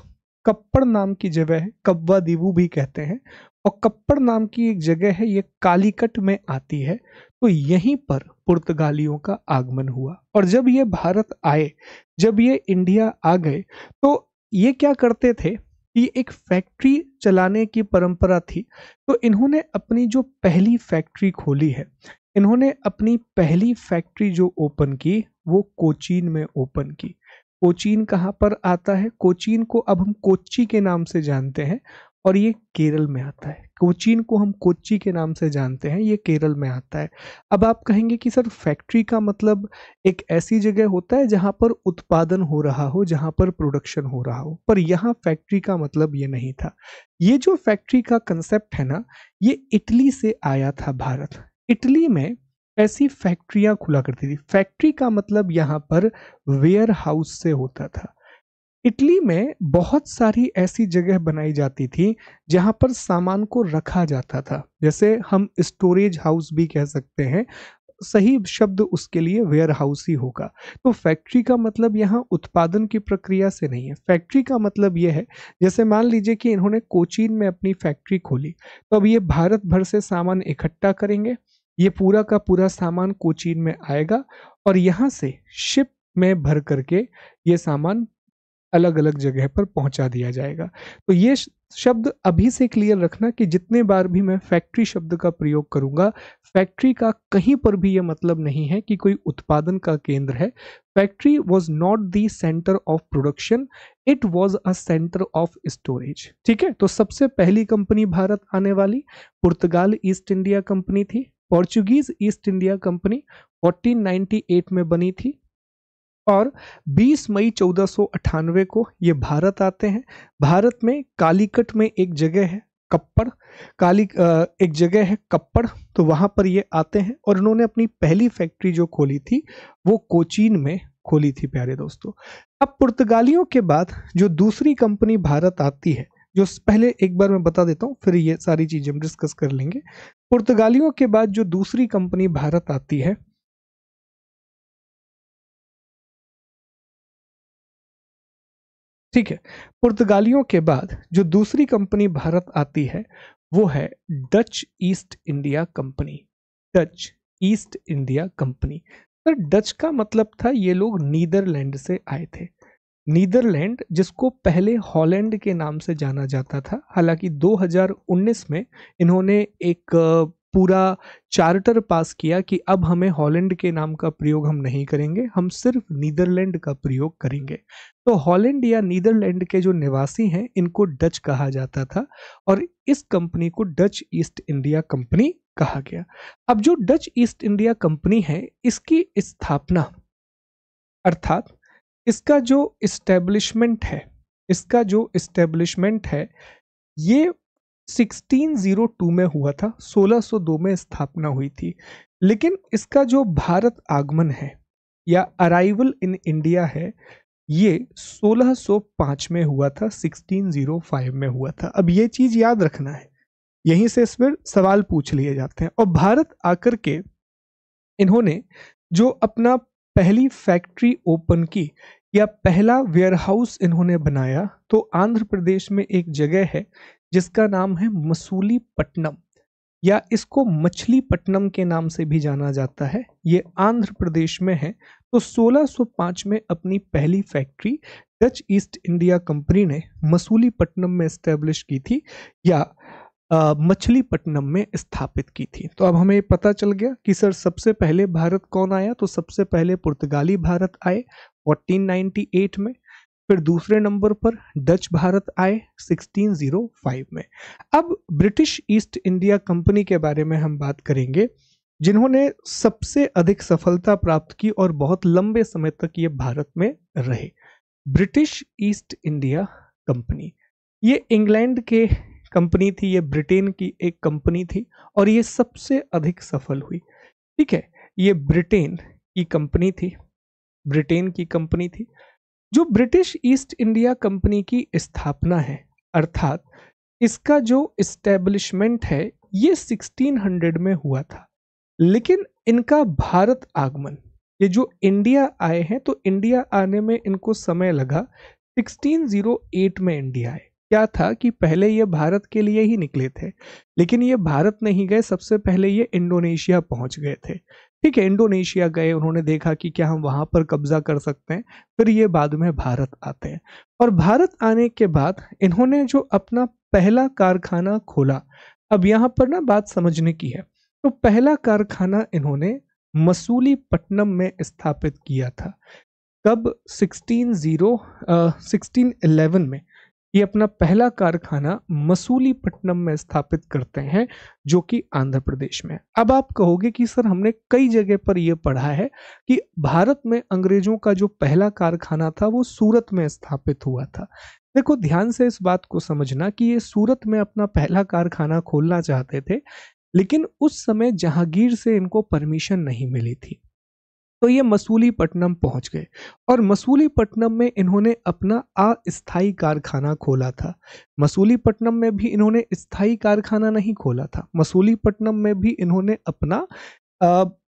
कप्पड़ नाम की जगह है, कब्वा दीवू भी कहते हैं, और कप्पड़ नाम की एक जगह है, ये कालीकट में आती है। तो यहीं पर पुर्तगालियों का आगमन हुआ और जब ये भारत आए, जब ये इंडिया आ गए, तो ये क्या करते थे कि एक फैक्ट्री चलाने की परंपरा थी। तो इन्होंने अपनी जो पहली फैक्ट्री खोली है, इन्होंने अपनी पहली फैक्ट्री जो ओपन की वो कोचीन में ओपन की। कोचीन कहाँ पर आता है? कोचीन को अब हम कोच्चि के नाम से जानते हैं और ये केरल में आता है। कोचीन को हम कोच्चि के नाम से जानते हैं, ये केरल में आता है। अब आप कहेंगे कि सर फैक्ट्री का मतलब एक ऐसी जगह होता है जहां पर उत्पादन हो रहा हो, जहां पर प्रोडक्शन हो रहा हो, पर यहाँ फैक्ट्री का मतलब ये नहीं था। ये जो फैक्ट्री का कंसेप्ट है ना, ये इटली से आया था भारत। इटली में ऐसी फैक्ट्रियां खुला करती थी। फैक्ट्री का मतलब यहाँ पर वेयर हाउस से होता था। इटली में बहुत सारी ऐसी जगह बनाई जाती थी जहां पर सामान को रखा जाता था, जैसे हम स्टोरेज हाउस भी कह सकते हैं, सही शब्द उसके लिए वेयर हाउस ही होगा। तो फैक्ट्री का मतलब यहाँ उत्पादन की प्रक्रिया से नहीं है। फैक्ट्री का मतलब यह है, जैसे मान लीजिए कि इन्होंने कोचीन में अपनी फैक्ट्री खोली, तो अब ये भारत भर से सामान इकट्ठा करेंगे, ये पूरा का पूरा सामान कोचीन में आएगा और यहाँ से शिप में भर करके ये सामान अलग अलग जगह पर पहुंचा दिया जाएगा। तो ये शब्द अभी से क्लियर रखना कि जितने बार भी मैं फैक्ट्री शब्द का प्रयोग करूंगा, फैक्ट्री का कहीं पर भी यह मतलब नहीं है कि कोई उत्पादन का केंद्र है। Factory was not the centre of production, it was a centre of storage. ठीक है, तो सबसे पहली कंपनी भारत आने वाली पुर्तगाल ईस्ट इंडिया कंपनी थी। पोर्चुगीज ईस्ट इंडिया कंपनी 1498 में बनी थी और 20 मई 1498 को ये भारत आते हैं। भारत में कालीकट में एक जगह है कप्पड़, एक जगह है कप्पड़, तो वहां पर ये आते हैं और उन्होंने अपनी पहली फैक्ट्री जो खोली थी वो कोचीन में खोली थी प्यारे दोस्तों। अब पुर्तगालियों के बाद जो दूसरी कंपनी भारत आती है, जो पहले एक बार मैं बता देता हूँ, फिर ये सारी चीजें हम डिस्कस कर लेंगे। पुर्तगालियों के बाद जो दूसरी कंपनी भारत आती है, ठीक है, पुर्तगालियों के बाद जो दूसरी कंपनी भारत आती है वो है Dutch east India company. Dutch east India company, पर डच का मतलब था ये लोग नीदरलैंड से आए थे। नीदरलैंड जिसको पहले हॉलैंड के नाम से जाना जाता था, हालांकि 2019 में इन्होंने एक पूरा चार्टर पास किया कि अब हमें हॉलैंड के नाम का प्रयोग हम नहीं करेंगे, हम सिर्फ नीदरलैंड का प्रयोग करेंगे। तो हॉलैंड या नीदरलैंड के जो निवासी हैं इनको डच कहा जाता था और इस कंपनी को डच ईस्ट इंडिया कंपनी कहा गया। अब जो डच ईस्ट इंडिया कंपनी है, इसकी स्थापना अर्थात इसका जो इस्टेब्लिशमेंट है, इसका जो इस्टेब्लिशमेंट है ये 1602 में हुआ था, 1602 में स्थापना हुई थी। लेकिन इसका जो भारत आगमन है या अराइवल इन इंडिया है, ये 1605 में हुआ था, 1605 में हुआ था। अब ये चीज याद रखना है, यहीं से इस पर सवाल पूछ लिए जाते हैं। और भारत आकर के इन्होंने जो अपना पहली फैक्ट्री ओपन की या पहला वेयरहाउस इन्होंने बनाया, तो आंध्र प्रदेश में एक जगह है जिसका नाम है मसूलीपट्टनम या इसको मछलीपट्टनम के नाम से भी जाना जाता है। ये आंध्र प्रदेश में है। तो 1605 में अपनी पहली factory Dutch east India company ने मसूलीपट्टनम में एस्टेब्लिश की थी या मछलीपट्टनम में स्थापित की थी। तो अब हमें पता चल गया कि सर सबसे पहले भारत कौन आया, तो सबसे पहले पुर्तगाली भारत आए 1498 में, फिर दूसरे नंबर पर डच भारत आए 1605 में। अब ब्रिटिश ईस्ट इंडिया कंपनी के बारे में हम बात करेंगे, जिन्होंने सबसे अधिक सफलता प्राप्त की और बहुत लंबे समय तक ये भारत में रहे। ब्रिटिश ईस्ट इंडिया कंपनी, ये इंग्लैंड के कंपनी थी, ये ब्रिटेन की एक कंपनी थी और ये सबसे अधिक सफल हुई। ठीक है, ये ब्रिटेन की कंपनी थी, ब्रिटेन की कंपनी थी। जो ब्रिटिश ईस्ट इंडिया कंपनी की स्थापना है, अर्थात इसका जो इस्टेब्लिशमेंट है, ये 1600 में हुआ था। लेकिन इनका भारत आगमन, ये जो इंडिया आए हैं, तो इंडिया आने में इनको समय लगा। 1608 में इंडिया आए। क्या था कि पहले ये भारत के लिए ही निकले थे, लेकिन ये भारत नहीं गए, सबसे पहले ये इंडोनेशिया पहुंच गए थे। ठीक है, इंडोनेशिया गए, उन्होंने देखा कि क्या हम वहां पर कब्जा कर सकते हैं, फिर ये बाद में भारत आते हैं। और भारत आने के बाद इन्होंने जो अपना पहला कारखाना खोला, अब यहाँ पर ना बात समझने की है। तो पहला कारखाना इन्होंने मसूलीपट्टनम में स्थापित किया था। कब? 1611 में ये अपना पहला कारखाना मसूलीपट्टनम में स्थापित करते हैं, जो कि आंध्र प्रदेश में है। अब आप कहोगे कि सर हमने कई जगह पर यह पढ़ा है कि भारत में अंग्रेजों का जो पहला कारखाना था वो सूरत में स्थापित हुआ था। देखो ध्यान से इस बात को समझना कि ये सूरत में अपना पहला कारखाना खोलना चाहते थे, लेकिन उस समय जहांगीर से इनको परमिशन नहीं मिली थी। तो ये मसूलीपट्टनम पहुंच गए और मसूलीपट्टनम में इन्होंने अपना अस्थायी कारखाना खोला था। मसूलीपट्टनम में भी इन्होंने स्थायी कारखाना नहीं खोला था, मसूलीपट्टनम में भी इन्होंने अपना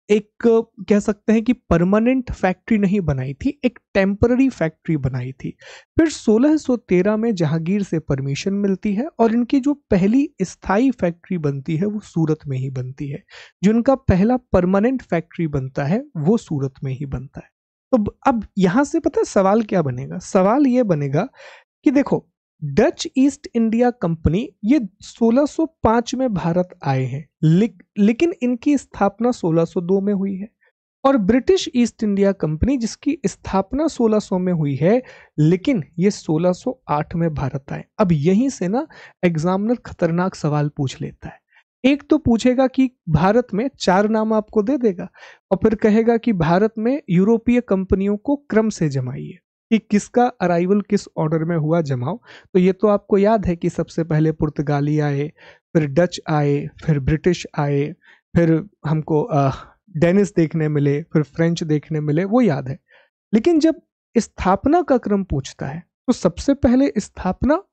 एक कह सकते हैं कि परमानेंट फैक्ट्री नहीं बनाई थी, एक टेम्पररी फैक्ट्री बनाई थी। फिर 1613 में जहांगीर से परमिशन मिलती है और इनकी जो पहली स्थायी फैक्ट्री बनती है वो सूरत में ही बनती है। जो इनका पहला परमानेंट फैक्ट्री बनता है वो सूरत में ही बनता है। तो अब यहां से पता है सवाल क्या बनेगा? सवाल ये बनेगा कि देखो डच ईस्ट इंडिया कंपनी ये 1605 में भारत आए हैं, लेकिन इनकी स्थापना 1602 में हुई है। और ब्रिटिश ईस्ट इंडिया कंपनी जिसकी स्थापना 1600 में हुई है, लेकिन ये 1608 में भारत आए। अब यहीं से ना एग्जामिनर खतरनाक सवाल पूछ लेता है। एक तो पूछेगा कि भारत में 4 नाम आपको दे देगा और फिर कहेगा कि भारत में यूरोपीय कंपनियों को क्रम से जमाइए कि किसका अराइवल किस ऑर्डर में हुआ, जमाओ। तो ये तो आपको याद है कि सबसे पहले पुर्तगाली आए, फिर डच आए, फिर ब्रिटिश आए, फिर हमको डेनिस देखने मिले, फिर फ्रेंच देखने मिले, वो याद है। लेकिन जब स्थापना का क्रम पूछता है तो सबसे पहले स्थापना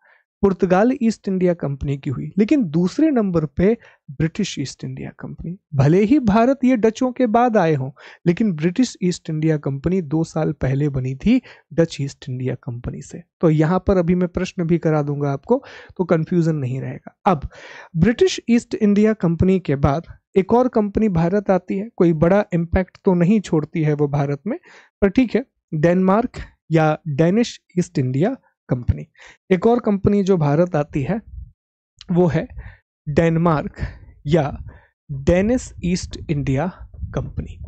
पुर्तगाल ईस्ट इंडिया कंपनी की हुई, लेकिन दूसरे नंबर पे ब्रिटिश ईस्ट इंडिया कंपनी। भले ही भारत ये डचों के बाद आए हों, लेकिन ब्रिटिश ईस्ट इंडिया कंपनी 2 साल पहले बनी थी डच ईस्ट इंडिया कंपनी से। तो यहां पर अभी मैं प्रश्न भी करा दूंगा आपको, तो कंफ्यूजन नहीं रहेगा। अब ब्रिटिश ईस्ट इंडिया कंपनी के बाद एक और कंपनी भारत आती है, कोई बड़ा इम्पैक्ट तो नहीं छोड़ती है वो भारत में, पर ठीक है, डेनमार्क या डेनिश ईस्ट इंडिया कंपनी। एक और कंपनी जो भारत आती है वो है डेनमार्क या Danish East India company.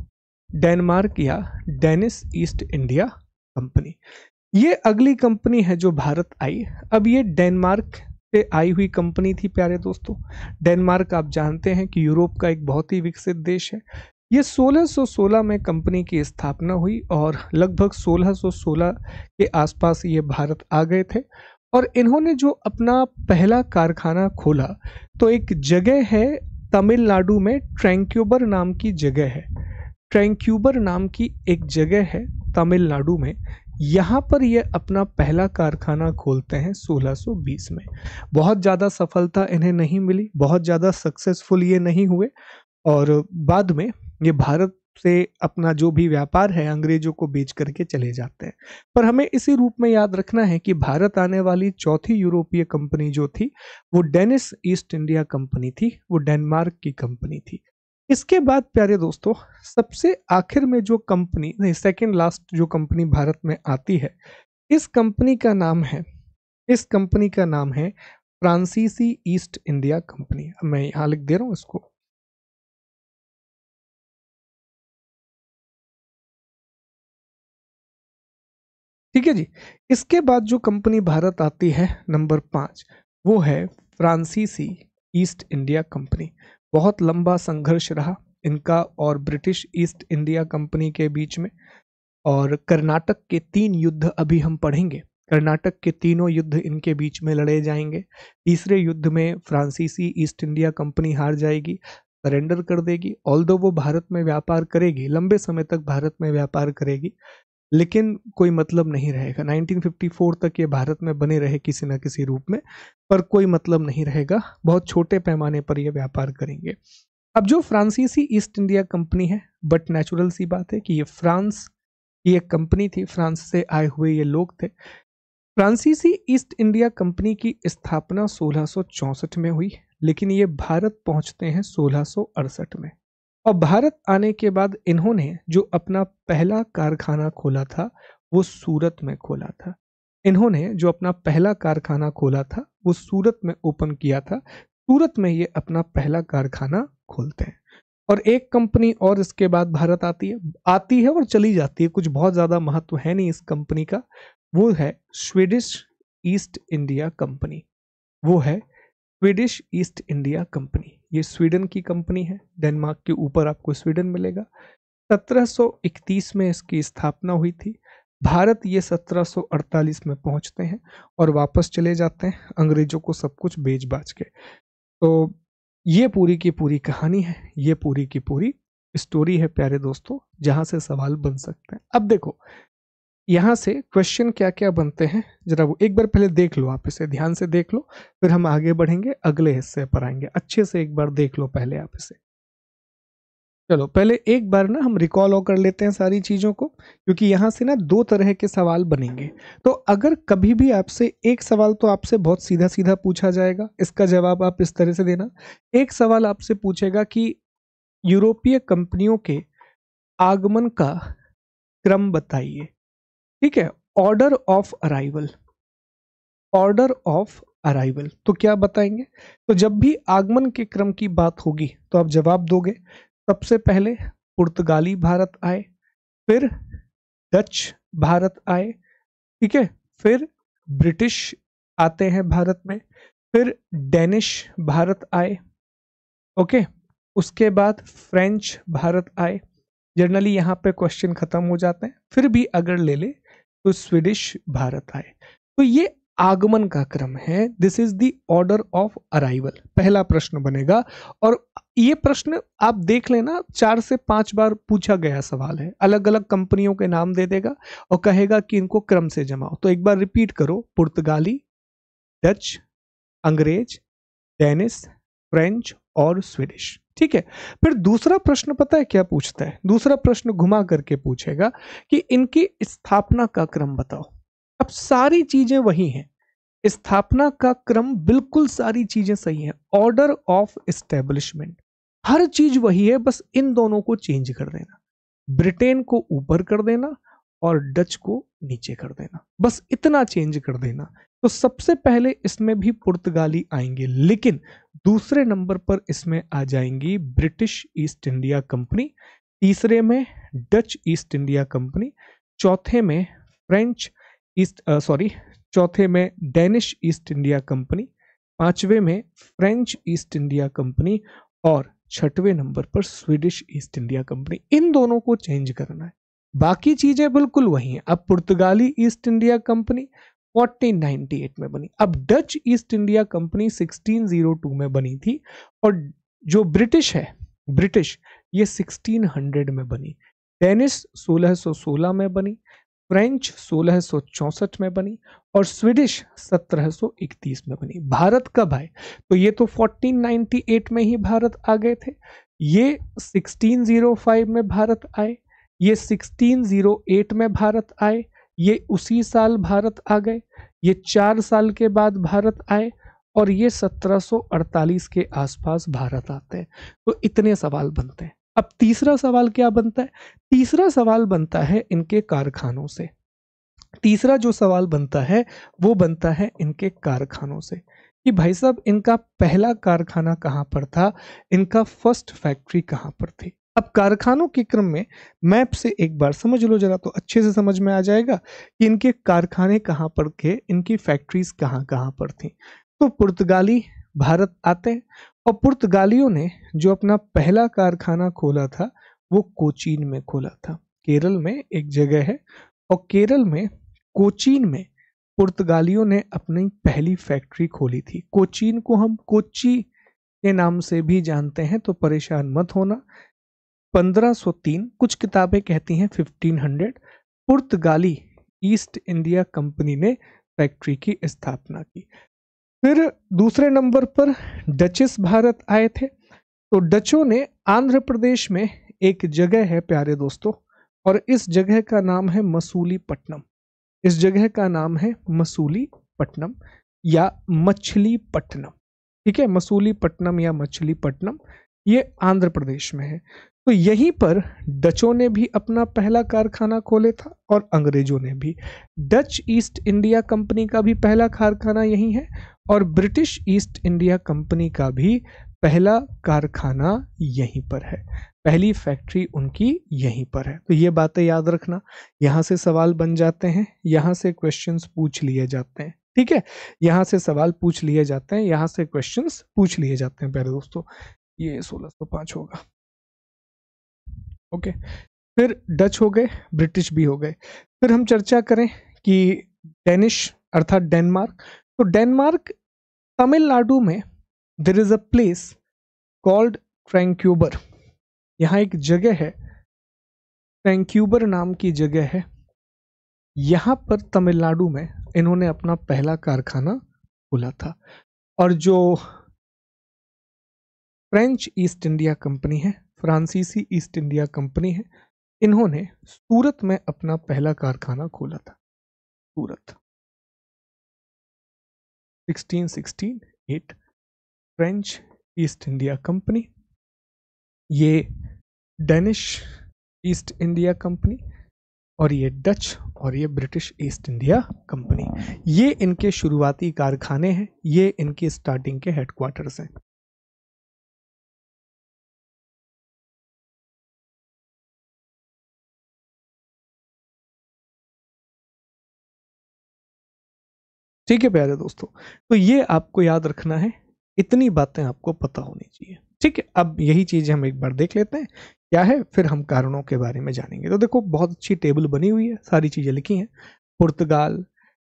Denmark या डेनिस ईस्ट इंडिया कंपनी, ये अगली कंपनी है जो भारत आई। अब ये डेनमार्क से आई हुई कंपनी थी प्यारे दोस्तों। डेनमार्क आप जानते हैं कि यूरोप का एक बहुत ही विकसित देश है। ये 1616 में कंपनी की स्थापना हुई और लगभग 1616 के आसपास ये भारत आ गए थे। और इन्होंने जो अपना पहला कारखाना खोला, तो एक जगह है तमिलनाडु में, ट्रैंक्यूबर नाम की जगह है। ट्रैंक्यूबर नाम की एक जगह है तमिलनाडु में, यहाँ पर ये अपना पहला कारखाना खोलते हैं 1620 में। बहुत ज़्यादा सफलता इन्हें नहीं मिली, बहुत ज़्यादा सक्सेसफुल ये नहीं हुए और बाद में ये भारत से अपना जो भी व्यापार है अंग्रेजों को बेच करके चले जाते हैं। पर हमें इसी रूप में याद रखना है कि भारत आने वाली चौथी यूरोपीय कंपनी जो थी वो डेनिस ईस्ट इंडिया कंपनी थी, वो डेनमार्क की कंपनी थी। इसके बाद प्यारे दोस्तों सबसे आखिर में जो कंपनी नहीं, सेकेंड लास्ट जो कंपनी भारत में आती है, इस कंपनी का नाम है, इस कंपनी का नाम है फ्रांसीसी ईस्ट इंडिया कंपनी। मैं यहाँ लिख दे रहा हूँ इसको। ठीक है जी। इसके बाद जो कंपनी भारत आती है नंबर 5, वो है फ्रांसीसी ईस्ट इंडिया कंपनी। बहुत लंबा संघर्ष रहा इनका और ब्रिटिश ईस्ट इंडिया कंपनी के बीच में, और कर्नाटक के 3 युद्ध अभी हम पढ़ेंगे। कर्नाटक के तीनों युद्ध इनके बीच में लड़े जाएंगे। तीसरे युद्ध में फ्रांसीसी ईस्ट इंडिया कंपनी हार जाएगी, सरेंडर कर देगी। ऑल्दो वो भारत में व्यापार करेगी, लंबे समय तक भारत में व्यापार करेगी, लेकिन कोई मतलब नहीं रहेगा। 1954 तक ये भारत में बने रहे किसी न किसी रूप में, पर कोई मतलब नहीं रहेगा। बहुत छोटे पैमाने पर ये व्यापार करेंगे। अब जो फ्रांसीसी ईस्ट इंडिया कंपनी है, बट नेचुरल सी बात है कि ये फ्रांस की एक कंपनी थी, फ्रांस से आए हुए ये लोग थे। फ्रांसीसी ईस्ट इंडिया कंपनी की स्थापना 1664 में हुई, लेकिन ये भारत पहुंचते हैं 1668 में। और भारत आने के बाद इन्होंने जो अपना पहला कारखाना खोला था वो सूरत में खोला था। इन्होंने जो अपना पहला कारखाना खोला था वो सूरत में ओपन किया था। सूरत में ये अपना पहला कारखाना खोलते हैं। और एक कंपनी और इसके बाद भारत आती है और चली जाती है, कुछ बहुत ज्यादा महत्व है नहीं इस कंपनी का। वो है स्वीडिश ईस्ट इंडिया कंपनी। वो है स्वीडिश ईस्ट इंडिया कंपनी। ये स्वीडन की कंपनी है, डेनमार्क के ऊपर आपको स्वीडन मिलेगा। 1731 में इसकी स्थापना हुई थी। भारत ये 1748 में पहुंचते हैं और वापस चले जाते हैं अंग्रेजों को सब कुछ बेच बाच के। तो ये पूरी की पूरी कहानी है, ये पूरी की पूरी स्टोरी है प्यारे दोस्तों, जहां से सवाल बन सकते हैं। अब देखो यहां से क्वेश्चन क्या क्या बनते हैं, जरा वो एक बार पहले देख लो, आप इसे ध्यान से देख लो, फिर हम आगे बढ़ेंगे, अगले हिस्से पर आएंगे। अच्छे से एक बार देख लो पहले आप इसे। चलो पहले एक बार ना हम रिकॉल और कर लेते हैं सारी चीजों को, क्योंकि यहां से ना दो तरह के सवाल बनेंगे। तो अगर कभी भी आपसे एक सवाल तो आपसे बहुत सीधा सीधा पूछा जाएगा, इसका जवाब आप इस तरह से देना। एक सवाल आपसे पूछेगा कि यूरोपीय कंपनियों के आगमन का क्रम बताइए, ठीक है, order of arrival. Order of arrival तो क्या बताएंगे? तो जब भी आगमन के क्रम की बात होगी तो आप जवाब दोगे। सबसे पहले पुर्तगाली भारत आए, फिर डच भारत आए, ठीक है, फिर ब्रिटिश आते हैं भारत में, फिर डेनिश भारत आए, ओके, उसके बाद फ्रेंच भारत आए। जनरली यहाँ पे क्वेश्चन खत्म हो जाते हैं, फिर भी अगर ले ले तो स्वीडिश भारत आए। तो ये आगमन का क्रम है, this is the order of arrival. पहला प्रश्न बनेगा, और ये प्रश्न आप देख लेना 4 से 5 बार पूछा गया सवाल है, अलग अलग कंपनियों के नाम दे देगा और कहेगा कि इनको क्रम से जमाओ। तो एक बार रिपीट करो, पुर्तगाली, डच, अंग्रेज, डेनिस, फ्रेंच और स्वीडिश, ठीक है। फिर दूसरा प्रश्न पता है क्या पूछता है? दूसरा प्रश्न घुमा करके पूछेगा कि इनकी स्थापना का क्रम बताओ। अब सारी चीजें वही हैं, स्थापना का क्रम बिल्कुल सारी चीजें सही हैं, ऑर्डर ऑफ एस्टेब्लिशमेंट हर चीज वही है, बस इन दोनों को चेंज कर देना, ब्रिटेन को ऊपर कर देना और डच को नीचे कर देना, बस इतना चेंज कर देना। तो सबसे पहले इसमें भी पुर्तगाली आएंगे, लेकिन दूसरे नंबर पर इसमें आ जाएंगी ब्रिटिश ईस्ट इंडिया कंपनी, तीसरे में डच ईस्ट इंडिया कंपनी, चौथे में चौथे में डेनिश ईस्ट इंडिया कंपनी, पांचवे में फ्रेंच ईस्ट इंडिया कंपनी और छठवें नंबर पर स्वीडिश ईस्ट इंडिया कंपनी। इन दोनों को चेंज करना है, बाकी चीजें बिल्कुल वही हैं। अब पुर्तगाली ईस्ट इंडिया कंपनी 1498 में बनी, अब डच ईस्ट इंडिया कंपनी 1602 में बनी थी, और जो ब्रिटिश है, ब्रिटिश ये 1600 में बनी, डेनिस 1616 में बनी, फ्रेंच 1664 में बनी और स्वीडिश 1731 में बनी। भारत कब आए? तो ये तो 1498 में ही भारत आ गए थे, ये 1605 में भारत आए, ये 1608 में भारत आए, ये उसी साल भारत आ गए, ये 4 साल के बाद भारत आए और ये 1748 के आसपास भारत आते हैं। तो इतने सवाल बनते हैं। अब तीसरा सवाल क्या बनता है? तीसरा सवाल बनता है इनके कारखानों से। तीसरा जो सवाल बनता है वो बनता है इनके कारखानों से, कि भाई साहब इनका पहला कारखाना कहाँ पर था, इनका फर्स्ट फैक्ट्री कहाँ पर थी। अब कारखानों के क्रम में मैप से एक बार समझ लो जरा, तो अच्छे से समझ में आ जाएगा कि इनके कारखाने कहाँ पर थे, इनकी फैक्ट्रीज कहाँ कहाँ पर थी। तो पुर्तगाली भारत आते हैं और पुर्तगालियों ने जो अपना पहला कारखाना खोला था वो कोचीन में खोला था, केरल में एक जगह है, और केरल में कोचीन में पुर्तगालियों ने अपनी पहली फैक्ट्री खोली थी। कोचीन को हम कोच्चि के नाम से भी जानते हैं, तो परेशान मत होना। 1503, कुछ किताबें कहती हैं 1500, पुर्तगाली ईस्ट इंडिया कंपनी ने फैक्ट्री की स्थापना की। फिर दूसरे नंबर पर डचेस भारत आए थे। तो डचों ने आंध्र प्रदेश में एक जगह है प्यारे दोस्तों, और इस जगह का नाम है मसूलीपट्टनम। इस जगह का नाम है मसूलीपट्टनम या मछलीपट्टनम, ठीक है, मसूलीपट्टनम या मछलीपट्टनम, ये आंध्र प्रदेश में है। तो यहीं पर डचों ने भी अपना पहला कारखाना खोले था और अंग्रेजों ने भी। डच ईस्ट इंडिया कंपनी का भी पहला कारखाना यहीं है और ब्रिटिश ईस्ट इंडिया कंपनी का भी पहला कारखाना यहीं पर है, पहली फैक्ट्री उनकी यहीं पर है। तो ये बातें याद रखना, यहाँ से सवाल बन जाते हैं, यहाँ से क्वेश्चंस पूछ लिए जाते हैं, ठीक है, यहाँ से सवाल पूछ लिए जाते हैं, यहाँ से क्वेश्चंस पूछ लिए जाते हैं प्यारे दोस्तों। ये 1605 होगा, ओके। फिर डच हो गए, ब्रिटिश भी हो गए। फिर हम चर्चा करें कि डेनिश अर्थात डेनमार्क। तो डेनमार्क, तमिलनाडु में there is a place called Tranquebar. यहाँ एक जगह है, ट्रैंक्यूबर नाम की जगह है। यहाँ पर तमिलनाडु में इन्होंने अपना पहला कारखाना खोला था। और जो फ्रेंच ईस्ट इंडिया कंपनी है, फ्रांसीसी ईस्ट इंडिया कंपनी है, इन्होंने सूरत में अपना पहला कारखाना खोला था। सूरत 1668, फ्रेंच ईस्ट इंडिया कंपनी, ये डेनिश ईस्ट इंडिया कंपनी, और ये डच और ये ब्रिटिश ईस्ट इंडिया कंपनी। ये इनके शुरुआती कारखाने हैं, ये इनकी स्टार्टिंग के हेडक्वार्टर्स हैं। ठीक है प्यारे दोस्तों, तो ये आपको याद रखना है, इतनी बातें आपको पता होनी चाहिए, ठीक है। अब यही चीज हम एक बार देख लेते हैं क्या है, फिर हम कारणों के बारे में जानेंगे। तो देखो, बहुत अच्छी टेबल बनी हुई है, सारी चीजें लिखी हैं। पुर्तगाल,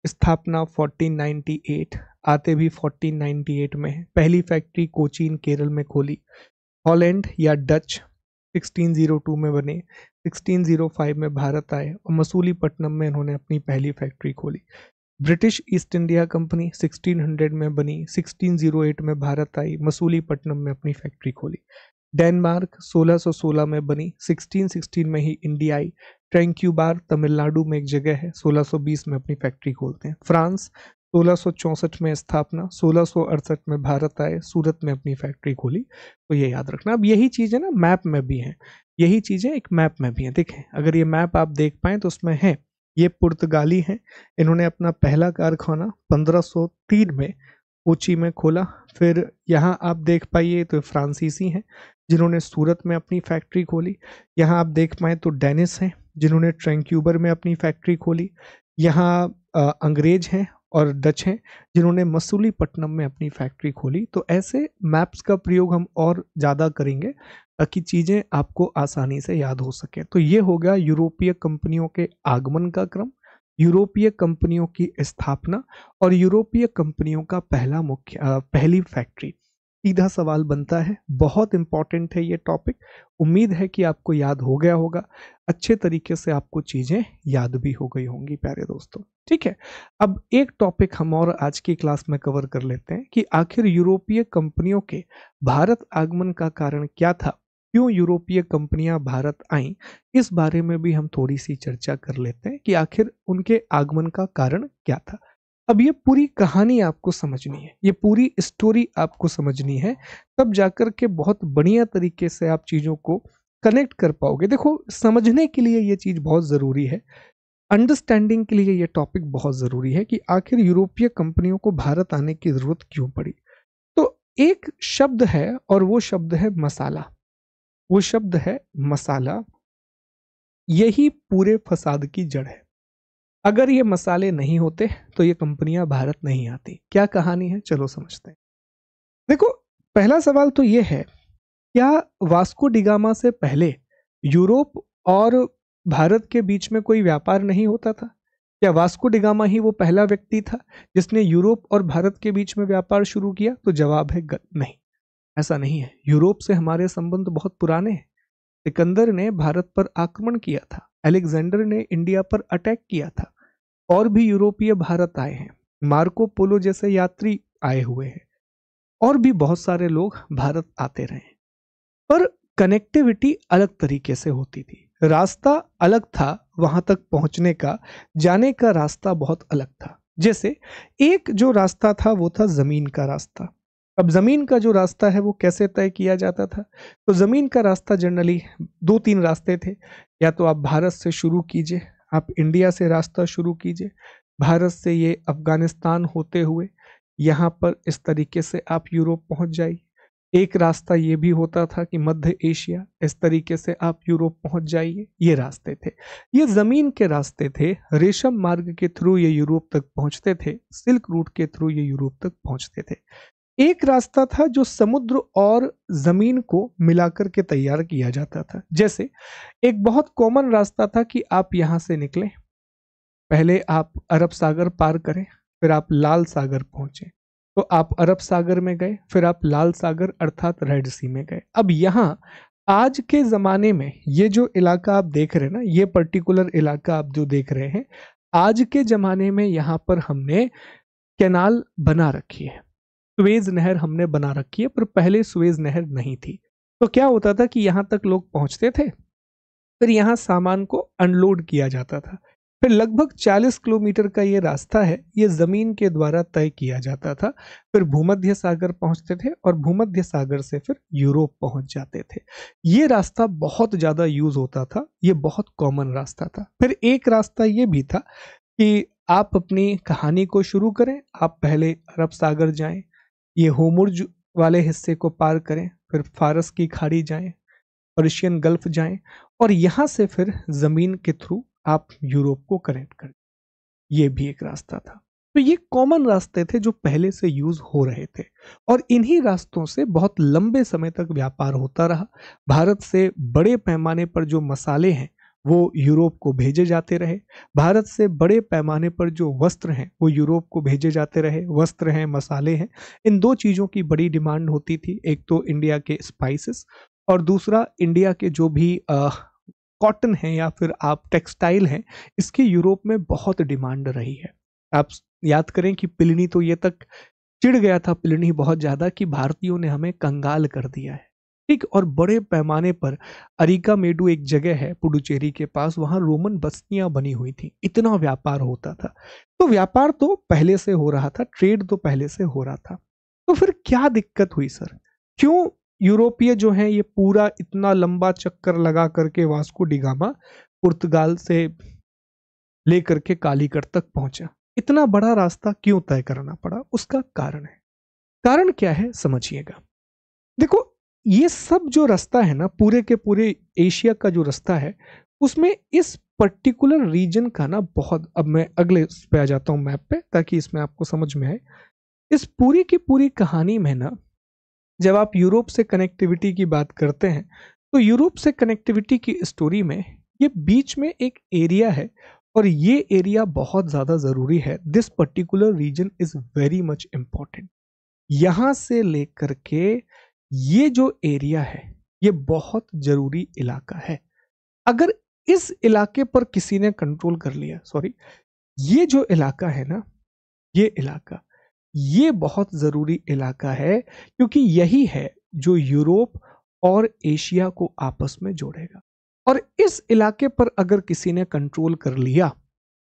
स्थापना 1498, आते भी 1498 में है। पहली फैक्ट्री कोचीन केरल में खोली। हॉलैंड या डच 1602 में बने, 1605 में भारत आए और मसूलीपट्टनम में इन्होंने अपनी पहली फैक्ट्री खोली। ब्रिटिश ईस्ट इंडिया कंपनी 1600 में बनी, 1608 में भारत आई, मसूलीपट्टनम में अपनी फैक्ट्री खोली। डेनमार्क 1616 में बनी, 1616 में ही इंडिया आई। ट्रैंक्यूबार तमिलनाडु में एक जगह है, 1620 में अपनी फैक्ट्री खोलते हैं। फ्रांस 1664 में स्थापना, 1668 में भारत आए, सूरत में अपनी फैक्ट्री खोली। तो ये याद रखना। अब यही चीजें ना मैप में भी हैं, यही चीजें एक मैप में भी हैं। देखें, अगर ये मैप आप देख पाए तो उसमें है, ये पुर्तगाली हैं, इन्होंने अपना पहला कारखाना 1503 में कोची में खोला। फिर यहाँ आप देख पाइए तो फ्रांसीसी हैं, जिन्होंने सूरत में अपनी फैक्ट्री खोली। यहाँ आप देख पाए तो डेनिस हैं, जिन्होंने ट्रैंक्यूबर में अपनी फैक्ट्री खोली। यहाँ अंग्रेज हैं और डच हैं, जिन्होंने मसूलीपट्टनम में अपनी फैक्ट्री खोली। तो ऐसे मैप्स का प्रयोग हम और ज़्यादा करेंगे ताकि चीज़ें आपको आसानी से याद हो सके। तो ये हो गया यूरोपीय कंपनियों के आगमन का क्रम, यूरोपीय कंपनियों की स्थापना और यूरोपीय कंपनियों का पहली फैक्ट्री। सीधा सवाल बनता है, बहुत इंपॉर्टेंट है ये टॉपिक। उम्मीद है कि आपको याद हो गया होगा, अच्छे तरीके से आपको चीजें याद भी हो गई होंगी प्यारे दोस्तों, ठीक है। अब एक टॉपिक हम और आज की क्लास में कवर कर लेते हैं कि आखिर यूरोपीय कंपनियों के भारत आगमन का कारण क्या था, क्यों यूरोपीय कंपनियां भारत आईं। इस बारे में भी हम थोड़ी सी चर्चा कर लेते हैं कि आखिर उनके आगमन का कारण क्या था। अब ये पूरी कहानी आपको समझनी है, ये पूरी स्टोरी आपको समझनी है, तब जाकर के बहुत बढ़िया तरीके से आप चीजों को कनेक्ट कर पाओगे। देखो, समझने के लिए ये चीज बहुत जरूरी है, अंडरस्टैंडिंग के लिए ये टॉपिक बहुत जरूरी है कि आखिर यूरोपीय कंपनियों को भारत आने की जरूरत क्यों पड़ी। तो एक शब्द है और वो शब्द है मसाला, वो शब्द है मसाला। यही पूरे फसाद की जड़ है। अगर ये मसाले नहीं होते तो ये कंपनियां भारत नहीं आती। क्या कहानी है, चलो समझते हैं। देखो, पहला सवाल तो ये है, क्या वास्को डिगामा से पहले यूरोप और भारत के बीच में कोई व्यापार नहीं होता था? क्या वास्को डिगामा ही वो पहला व्यक्ति था जिसने यूरोप और भारत के बीच में व्यापार शुरू किया? तो जवाब है नहीं, ऐसा नहीं है। यूरोप से हमारे संबंध बहुत पुराने हैं। सिकंदर ने भारत पर आक्रमण किया था, अलेक्जेंडर ने इंडिया पर अटैक किया था, और भी यूरोपीय भारत आए हैं, मार्को पोलो जैसे यात्री आए हुए हैं, और भी बहुत सारे लोग भारत आते रहे। पर कनेक्टिविटी अलग तरीके से होती थी, रास्ता अलग था वहां तक पहुंचने का, जाने का रास्ता बहुत अलग था। जैसे एक जो रास्ता था वो था जमीन का रास्ता। अब जमीन का जो रास्ता है वो कैसे तय किया जाता था? तो जमीन का रास्ता जनरली दो तीन रास्ते थे। या तो आप भारत से शुरू कीजिए, आप इंडिया से रास्ता शुरू कीजिए, भारत से ये अफगानिस्तान होते हुए यहाँ पर इस तरीके से आप यूरोप पहुंच जाइए, एक रास्ता ये भी होता था कि मध्य एशिया, इस तरीके से आप यूरोप पहुंच जाइए, ये रास्ते थे। ये जमीन के रास्ते थे, रेशम मार्ग के थ्रू ये यूरोप तक पहुंचते थे, सिल्क रूट के थ्रू ये यूरोप तक पहुंचते थे। एक रास्ता था जो समुद्र और जमीन को मिलाकर के तैयार किया जाता था। जैसे एक बहुत कॉमन रास्ता था कि आप यहां से निकलें, पहले आप अरब सागर पार करें, फिर आप लाल सागर पहुंचे, तो आप अरब सागर में गए, फिर आप लाल सागर अर्थात रेड सी में गए। अब यहाँ आज के जमाने में ये जो इलाका आप देख रहे हैं ना, ये पर्टिकुलर इलाका आप जो देख रहे हैं, आज के जमाने में यहाँ पर हमने कैनाल बना रखी है, सुएज नहर हमने बना रखी है, पर पहले सुएज नहर नहीं थी। तो क्या होता था कि यहाँ तक लोग पहुंचते थे, फिर यहाँ सामान को अनलोड किया जाता था, फिर लगभग 40 किलोमीटर का ये रास्ता है, ये जमीन के द्वारा तय किया जाता था, फिर भूमध्य सागर पहुंचते थे और भूमध्य सागर से फिर यूरोप पहुंच जाते थे। ये रास्ता बहुत ज्यादा यूज होता था, ये बहुत कॉमन रास्ता था। फिर एक रास्ता ये भी था कि आप अपनी कहानी को शुरू करें, आप पहले अरब सागर जाएं, ये होमुर्ज वाले हिस्से को पार करें, फिर फारस की खाड़ी जाएं, पर्शियन गल्फ जाएं, और यहां से फिर जमीन के थ्रू आप यूरोप को कनेक्ट करें। ये भी एक रास्ता था। तो ये कॉमन रास्ते थे जो पहले से यूज हो रहे थे, और इन्हीं रास्तों से बहुत लंबे समय तक व्यापार होता रहा। भारत से बड़े पैमाने पर जो मसाले हैं वो यूरोप को भेजे जाते रहे, भारत से बड़े पैमाने पर जो वस्त्र हैं वो यूरोप को भेजे जाते रहे। वस्त्र हैं, मसाले हैं, इन दो चीज़ों की बड़ी डिमांड होती थी। एक तो इंडिया के स्पाइसेस, और दूसरा इंडिया के जो भी कॉटन है या फिर आप टेक्सटाइल हैं, इसकी यूरोप में बहुत डिमांड रही है। आप याद करें कि प्लिनी तो ये तक चिढ़ गया था, प्लिनी बहुत ज्यादा, कि भारतीयों ने हमें कंगाल कर दिया है, ठीक। और बड़े पैमाने पर अरिका मेडू एक जगह है पुडुचेरी के पास, वहां रोमन बस्तियां बनी हुई थी, इतना व्यापार होता था। तो व्यापार तो पहले से हो रहा था, ट्रेड तो पहले से हो रहा था। तो फिर क्या दिक्कत हुई सर, क्यों यूरोपीय जो हैं ये पूरा इतना लंबा चक्कर लगा करके वास्को डिगामा पुर्तगाल से लेकर के कालीकट तक पहुंचा, इतना बड़ा रास्ता क्यों तय करना पड़ा? उसका कारण है। कारण क्या है समझिएगा। देखो, ये सब जो रास्ता है ना, पूरे के पूरे एशिया का जो रास्ता है, उसमें इस पर्टिकुलर रीजन का ना बहुत, अब मैं अगले पे आ जाता हूं मैप पे ताकि इसमें आपको समझ में आए। इस पूरी की पूरी कहानी में ना, जब आप यूरोप से कनेक्टिविटी की बात करते हैं, तो यूरोप से कनेक्टिविटी की स्टोरी में ये बीच में एक एरिया है, और ये एरिया बहुत ज़्यादा ज़रूरी है। This particular reason is very much important. यहाँ से लेकर के ये जो एरिया है, ये बहुत जरूरी इलाका है। अगर इस इलाके पर किसी ने कंट्रोल कर लिया, सॉरी, ये जो इलाका है ना, ये इलाका, ये बहुत जरूरी इलाका है, क्योंकि यही है जो यूरोप और एशिया को आपस में जोड़ेगा। और इस इलाके पर अगर किसी ने कंट्रोल कर लिया,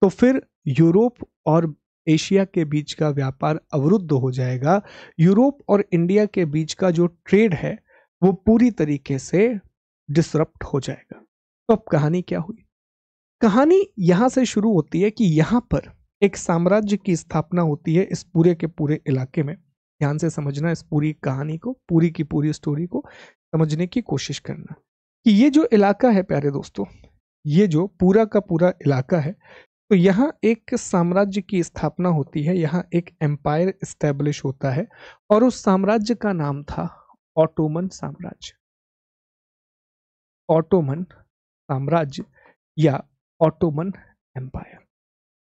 तो फिर यूरोप और एशिया के बीच का व्यापार अवरुद्ध हो जाएगा। यूरोप और इंडिया के बीच का जो ट्रेड है वो पूरी तरीके से डिसरप्ट हो जाएगा। तो अब कहानी क्या हुई? कहानी यहां से शुरू होती है कि यहां पर एक साम्राज्य की स्थापना होती है इस पूरे के पूरे इलाके में। ध्यान से समझना, इस पूरी कहानी को, पूरी की पूरी स्टोरी को समझने की कोशिश करना कि ये जो इलाका है प्यारे दोस्तों, ये जो पूरा का पूरा इलाका है, तो यहाँ एक साम्राज्य की स्थापना होती है, यहाँ एक एम्पायर एस्टेब्लिश होता है, और उस साम्राज्य का नाम था ऑटोमन साम्राज्य। ऑटोमन साम्राज्य या ऑटोमन एम्पायर,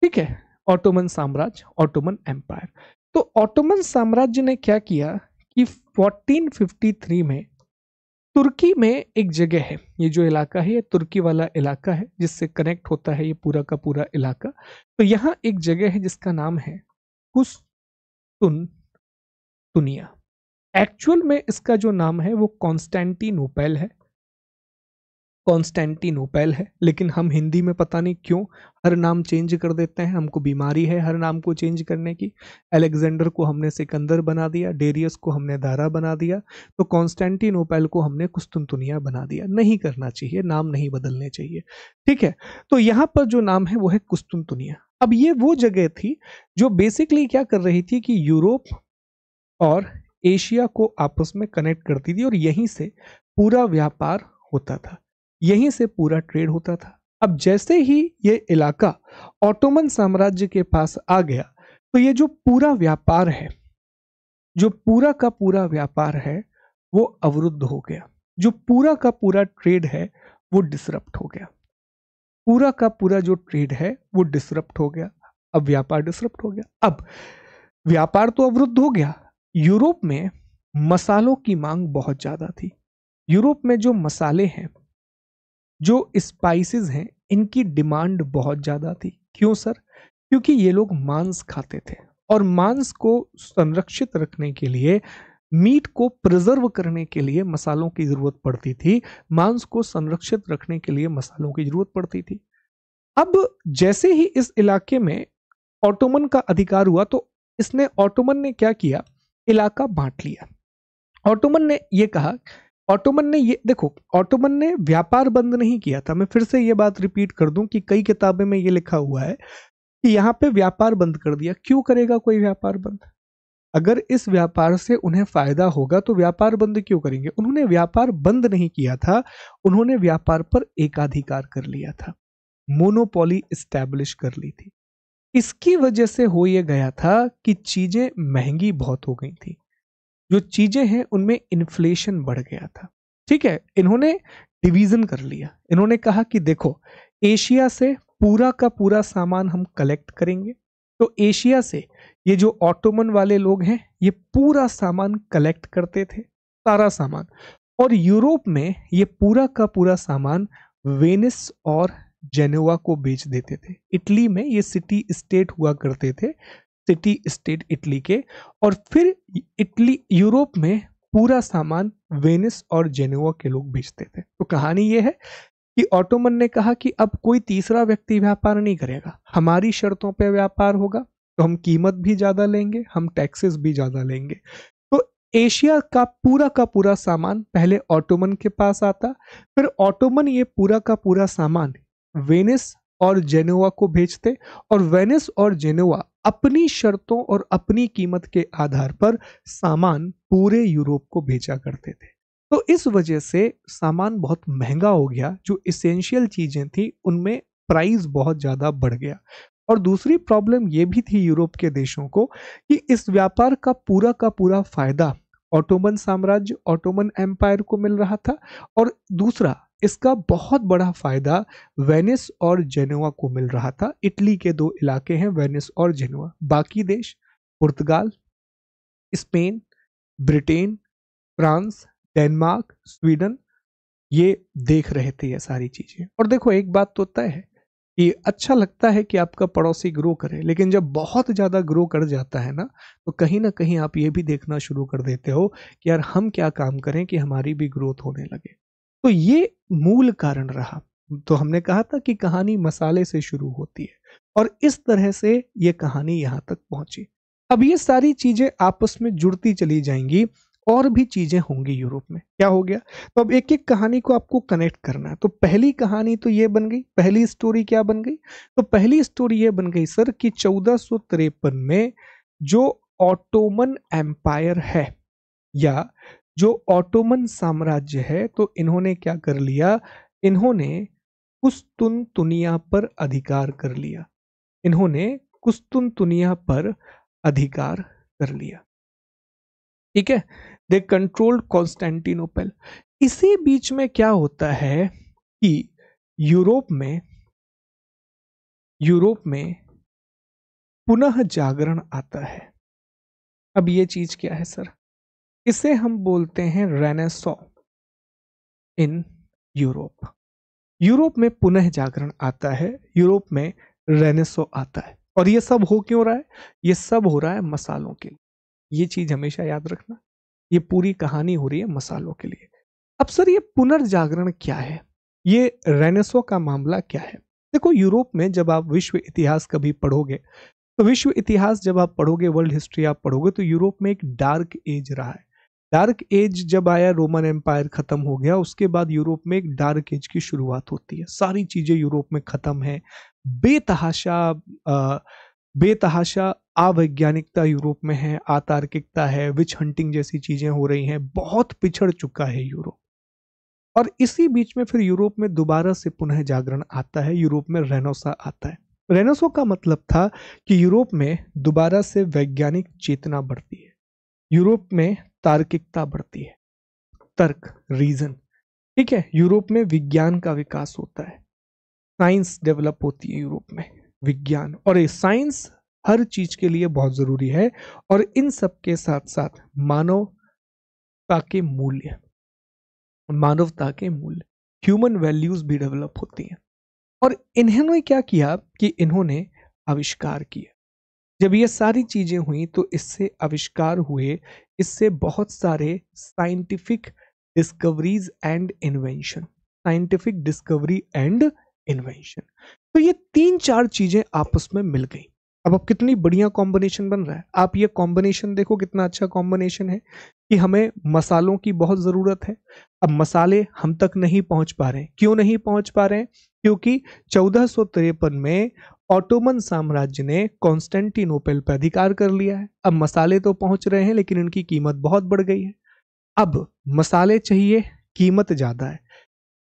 ठीक है। ऑटोमन साम्राज्य, ऑटोमन एम्पायर। तो ऑटोमन साम्राज्य ने क्या किया कि 1453 में तुर्की में एक जगह है, ये जो इलाका है ये तुर्की वाला इलाका है जिससे कनेक्ट होता है ये पूरा का पूरा इलाका। तो यहाँ एक जगह है जिसका नाम है कुस्तुनतुनिया। एक्चुअल में इसका जो नाम है वो कॉन्स्टेंटिनोपल है, कॉन्स्टेंटिनोपल है, लेकिन हम हिंदी में पता नहीं क्यों हर नाम चेंज कर देते हैं, हमको बीमारी है हर नाम को चेंज करने की। अलेक्जेंडर को हमने सिकंदर बना दिया, डेरियस को हमने दारा बना दिया, तो कॉन्स्टेंटिनोपल को हमने कुस्तुनतुनिया बना दिया। नहीं करना चाहिए, नाम नहीं बदलने चाहिए, ठीक है। तो यहाँ पर जो नाम है वो है कुस्तुनतुनिया। अब ये वो जगह थी जो बेसिकली क्या कर रही थी कि यूरोप और एशिया को आपस में कनेक्ट करती थी और यहीं से पूरा व्यापार होता था, यहीं से पूरा ट्रेड होता था। अब जैसे ही ये इलाका ऑटोमन साम्राज्य के पास आ गया तो ये जो पूरा व्यापार है, जो पूरा का पूरा व्यापार है वो अवरुद्ध हो गया, जो पूरा का पूरा ट्रेड है वो डिसरप्ट हो गया, पूरा का पूरा जो ट्रेड है वो डिसरप्ट हो गया। अब व्यापार डिसरप्ट हो गया। अब व्यापार तो अवरुद्ध हो गया, यूरोप में मसालों की मांग बहुत ज्यादा थी। यूरोप में जो मसाले हैं, जो स्पाइसेस हैं, इनकी डिमांड बहुत ज्यादा थी। क्यों सर? क्योंकि ये लोग मांस खाते थे और मांस को संरक्षित रखने के लिए, मीट को प्रिजर्व करने के लिए मसालों की जरूरत पड़ती थी, मांस को संरक्षित रखने के लिए मसालों की जरूरत पड़ती थी। अब जैसे ही इस इलाके में ऑटोमन का अधिकार हुआ तो ऑटोमन ने क्या किया, इलाका बांट लिया। ऑटोमन ने ये कहा, ऑटोमन ने ये देखो, ऑटोमन ने व्यापार बंद नहीं किया था। मैं फिर से ये बात रिपीट कर दूं कि कई किताबें में ये लिखा हुआ है कि यहां पे व्यापार बंद कर दिया। क्यों करेगा कोई व्यापार बंद? अगर इस व्यापार से उन्हें फायदा होगा तो व्यापार बंद क्यों करेंगे? उन्होंने व्यापार बंद नहीं किया था, उन्होंने व्यापार पर एकाधिकार कर लिया था, मोनोपोली एस्टैब्लिश कर ली थी। इसकी वजह से हो ये गया था कि चीजें महंगी बहुत हो गई थी, जो चीजें हैं उनमें इन्फ्लेशन बढ़ गया था। ठीक है, इन्होंने डिवीजन कर लिया। इन्होंने कहा कि देखो, एशिया से पूरा का पूरा सामान हम कलेक्ट करेंगे। तो एशिया से ये जो ऑटोमन वाले लोग हैं ये पूरा सामान कलेक्ट करते थे, सारा सामान, और यूरोप में ये पूरा का पूरा सामान वेनिस और जेनेवा को बेच देते थे। इटली में ये सिटी स्टेट हुआ करते थे, सिटी स्टेट इटली के, और फिर इटली, यूरोप में पूरा सामान वेनिस और जेनेवा के लोग बेचते थे। तो कहानी ये है कि ऑटोमन ने कहा कि अब कोई तीसरा व्यक्ति व्यापार नहीं करेगा, हमारी शर्तों पे व्यापार होगा, तो हम कीमत भी ज्यादा लेंगे, हम टैक्सेस भी ज्यादा लेंगे। तो एशिया का पूरा सामान पहले ऑटोमन के पास आता, फिर ऑटोमन ये पूरा का पूरा सामान वेनिस और जेनेवा को भेजते, और वेनिस और जेनेवा अपनी शर्तों और अपनी कीमत के आधार पर सामान पूरे यूरोप को भेजा करते थे। तो इस वजह से सामान बहुत महंगा हो गया, जो इसेंशियल चीजें थी उनमें प्राइस बहुत ज्यादा बढ़ गया। और दूसरी प्रॉब्लम ये भी थी यूरोप के देशों को कि इस व्यापार का पूरा फायदा ऑटोमन साम्राज्य, ऑटोमन एम्पायर को मिल रहा था, और दूसरा इसका बहुत बड़ा फायदा वेनिस और जेनेवा को मिल रहा था। इटली के दो इलाके हैं वेनिस और जेनेवा, बाकी देश Portugal, Spain, Britain, France, Denmark, Sweden, ये देख रहे थे ये सारी चीजें। और देखो, एक बात तो तय है कि अच्छा लगता है कि आपका पड़ोसी ग्रो करे, लेकिन जब बहुत ज्यादा ग्रो कर जाता है ना कहीं आप ये भी देखना शुरू कर देते हो कि यार हम क्या काम करें कि हमारी भी ग्रोथ होने लगे। तो ये मूल कारण रहा। तो हमने कहा था कि कहानी मसाले से शुरू होती है, और इस तरह से ये कहानी यहाँ तक पहुंची। अब ये सारी चीजें आपस में जुड़ती चली जाएंगी, और भी चीजें होंगी यूरोप में। क्या हो गया? तो अब एक एक कहानी को आपको कनेक्ट करना है। तो पहली कहानी तो ये बन गई, पहली स्टोरी क्या बन गई? तो पहली स्टोरी ये बन गई सर कि 1453 में जो ऑटोमन एम्पायर है, या जो ऑटोमन साम्राज्य है, तो इन्होंने क्या कर लिया, इन्होंने कुस्तुनतुनिया पर अधिकार कर लिया। इन्होंने कुस्तुनतुनिया पर अधिकार कर लिया। ठीक है, दे कंट्रोल्ड कॉन्स्टेंटिनोपल। इसी बीच में क्या होता है कि यूरोप में पुनः जागरण आता है। अब ये चीज क्या है सर? इसे हम बोलते हैं रेनेसॉ इन यूरोप। यूरोप में पुनः जागरण आता है, यूरोप में रेनेसॉ आता है। और ये सब हो क्यों रहा है? ये सब हो रहा है मसालों के लिए। ये चीज हमेशा याद रखना, ये पूरी कहानी हो रही है मसालों के लिए। अब सर ये पुनर्जागरण क्या है, ये रेनेसॉ का मामला क्या है? देखो, यूरोप में जब आप विश्व इतिहास कभी पढ़ोगे, तो विश्व इतिहास जब आप पढ़ोगे, वर्ल्ड हिस्ट्री आप पढ़ोगे, तो यूरोप में एक डार्क एज रहा है। डार्क एज जब आया, रोमन एम्पायर खत्म हो गया, उसके बाद यूरोप में एक डार्क एज की शुरुआत होती है। सारी चीजें यूरोप में खत्म है, बेतहाशा बेतहाशा अवैज्ञानिकता यूरोप में है, अतार्किकता है, विच हंटिंग जैसी चीजें हो रही हैं, बहुत पिछड़ चुका है यूरोप। और इसी बीच में फिर यूरोप में दोबारा से पुनः जागरण आता है, यूरोप में रेनेसां आता है। रेनेसां का मतलब था कि यूरोप में दोबारा से वैज्ञानिक चेतना बढ़ती है, यूरोप में तार्किकता बढ़ती है, तर्क, रीजन, ठीक है। यूरोप में विज्ञान का विकास होता है, साइंस डेवलप होती है यूरोप में, विज्ञान। और ये साइंस हर चीज के लिए बहुत जरूरी है, और इन सब के साथ साथ मानवता के मूल्य, मानवता के मूल्य, ह्यूमन वैल्यूज भी डेवलप होती हैं। और इन्होंने क्या किया कि इन्होंने आविष्कार किए। जब ये सारी चीजें हुई तो इससे आविष्कार हुए, इससे बहुत सारे scientific discoveries and invention, scientific discovery and invention. तो ये तीन चार चीजें आपस में मिल गई। अब कितनी बढ़िया कॉम्बिनेशन बन रहा है। आप ये कॉम्बिनेशन देखो, कितना अच्छा कॉम्बिनेशन है कि हमें मसालों की बहुत जरूरत है। अब मसाले हम तक नहीं पहुंच पा रहे हैं। क्यों नहीं पहुंच पा रहे हैं? क्योंकि 1453 में ऑटोमन साम्राज्य ने कॉन्स्टेंटिनोपल पर अधिकार कर लिया है। अब मसाले तो पहुंच रहे हैं लेकिन इनकी कीमत बहुत बढ़ गई है। अब मसाले चाहिए, कीमत ज्यादा है।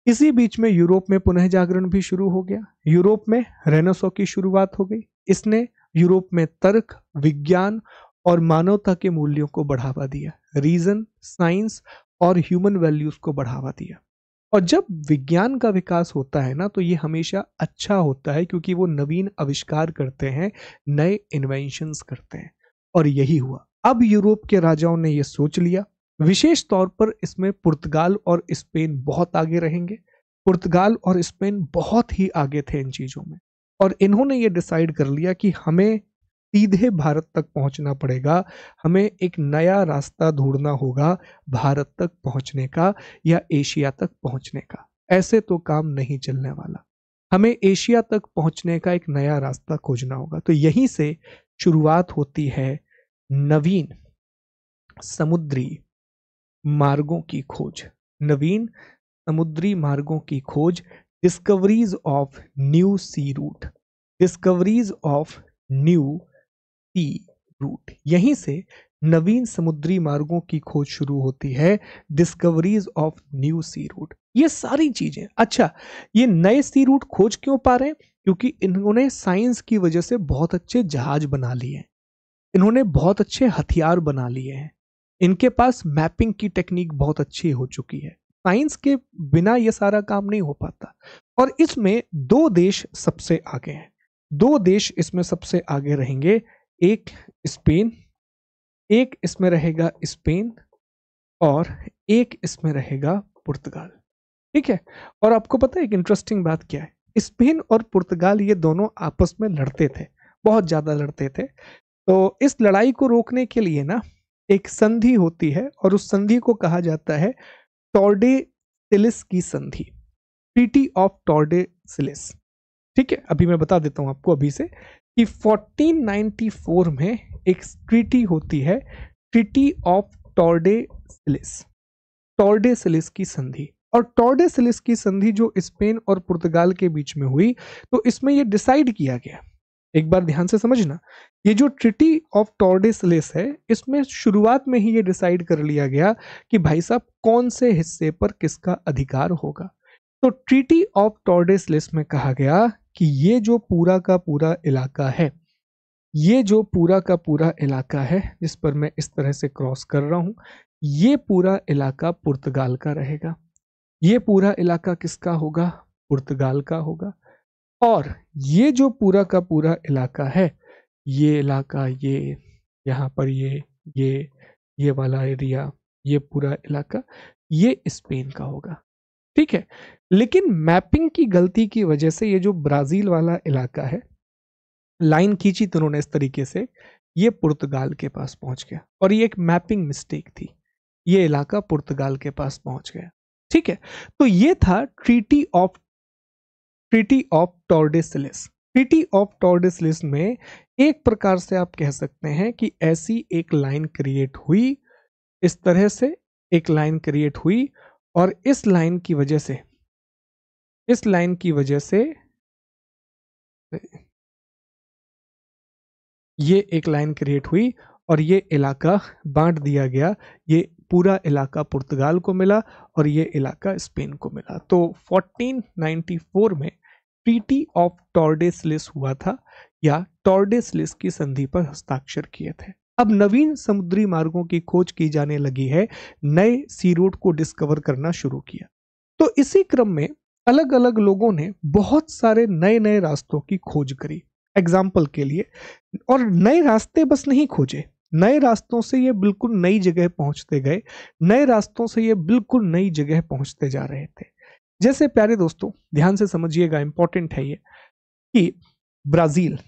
इसी बीच में यूरोप में पुनः जागरण भी शुरू हो गया। यूरोप में रेनेसां की शुरुआत हो गई। इसने यूरोप में तर्क, विज्ञान और मानवता के मूल्यों को बढ़ावा दिया, रीजन, साइंस और ह्यूमन वैल्यूज को बढ़ावा दिया। और जब विज्ञान का विकास होता है ना, तो ये हमेशा अच्छा होता है, क्योंकि वो नवीन आविष्कार करते हैं, नए इन्वेंशंस करते हैं। और यही हुआ। अब यूरोप के राजाओं ने ये सोच लिया, विशेष तौर पर इसमें पुर्तगाल और स्पेन बहुत आगे रहेंगे। पुर्तगाल और स्पेन बहुत ही आगे थे इन चीजों में। और इन्होंने ये डिसाइड कर लिया कि हमें सीधे भारत तक पहुंचना पड़ेगा, हमें एक नया रास्ता ढूंढना होगा भारत तक पहुंचने का या एशिया तक पहुंचने का। ऐसे तो काम नहीं चलने वाला, हमें एशिया तक पहुंचने का एक नया रास्ता खोजना होगा। तो यहीं से शुरुआत होती है नवीन समुद्री मार्गों की खोज, नवीन समुद्री मार्गों की खोज, discoveries of new sea route, discoveries of new sea route. यहीं से नवीन समुद्री मार्गों की खोज शुरू होती है, discoveries of new sea route. ये सारी चीजें, अच्छा, ये नए सी रूट खोज क्यों पा रहे हैं? क्योंकि इन्होंने साइंस की वजह से बहुत अच्छे जहाज बना लिए हैं, इन्होंने बहुत अच्छे हथियार बना लिए हैं, इनके पास मैपिंग की टेक्निक बहुत अच्छी हो चुकी है। साइंस के बिना ये सारा काम नहीं हो पाता। और इसमें दो देश सबसे आगे हैं, दो देश इसमें सबसे आगे रहेंगे, एक स्पेन, एक इसमें रहेगा स्पेन, और एक इसमें रहेगा पुर्तगाल, ठीक है। और आपको पता है एक इंटरेस्टिंग बात क्या है? स्पेन और पुर्तगाल ये दोनों आपस में लड़ते थे, बहुत ज्यादा लड़ते थे। तो इस लड़ाई को रोकने के लिए ना एक संधि होती है, और उस संधि को कहा जाता है टॉर्डेसिलिस की संधि, ट्रीटी ऑफ टॉर्डेसिलिस, ठीक है। अभी मैं बता देता हूं आपको अभी से कि 1494 में एक ट्रीटी होती है, ट्रीटी ऑफ टॉर्डेसिलिस, टॉर्डेसिलिस की संधि। और टॉर्डेसिलिस की संधि जो स्पेन और पुर्तगाल के बीच में हुई, तो इसमें यह डिसाइड किया गया, एक बार ध्यान से समझना, ये जो ट्रीटी ऑफ टॉर्डेसिलिस है, इसमें शुरुआत में ही ये डिसाइड कर लिया गया कि भाई साहब कौन से हिस्से पर किसका अधिकार होगा। तो ट्रीटी ऑफ टॉर्डेसिलिस में कहा गया कि ये जो पूरा का पूरा इलाका है, ये जो पूरा का पूरा इलाका है जिस पर मैं इस तरह से क्रॉस कर रहा हूं, ये पूरा इलाका पुर्तगाल का रहेगा। ये पूरा इलाका किसका होगा? पुर्तगाल का होगा। और ये जो पूरा का पूरा इलाका है, ये इलाका, ये यहाँ पर ये वाला एरिया, ये पूरा इलाका, ये स्पेन का होगा, ठीक है। लेकिन मैपिंग की गलती की वजह से ये जो ब्राजील वाला इलाका है, लाइन खींची तो उन्होंने इस तरीके से, ये पुर्तगाल के पास पहुंच गया, और ये एक मैपिंग मिस्टेक थी, ये इलाका पुर्तगाल के पास पहुंच गया, ठीक है। तो ये था ट्रीटी ऑफ टॉर्डेसिलिस। ट्रीटी ऑफ टॉर्डेसिलिस में एक प्रकार से आप कह सकते हैं कि ऐसी एक लाइन क्रिएट हुई, इस तरह से एक लाइन क्रिएट हुई, और इस लाइन की वजह से, इस लाइन की वजह से ये एक लाइन क्रिएट हुई और ये इलाका बांट दिया गया। ये पूरा इलाका पुर्तगाल को मिला और ये इलाका स्पेन को मिला। तो 1494 में ट्रीटी ऑफ टॉर्डेसलिस हुआ था, या टॉर्डेसलिस की संधि पर हस्ताक्षर किए थे। अब नवीन समुद्री मार्गों की खोज की जाने लगी है, नए सी रूट को डिस्कवर करना शुरू किया। तो इसी क्रम में अलग अलग लोगों ने बहुत सारे नए नए रास्तों की खोज करी। एग्जाम्पल के लिए, और नए रास्ते बस नहीं खोजे, नए रास्तों से ये बिल्कुल नई जगह पहुंचते गए, नए रास्तों से ये बिल्कुल नई जगह पहुंचते जा रहे थे। जैसे प्यारे दोस्तों ध्यान से समझिएगा, इंपॉर्टेंट है ये, कि ब्राजील,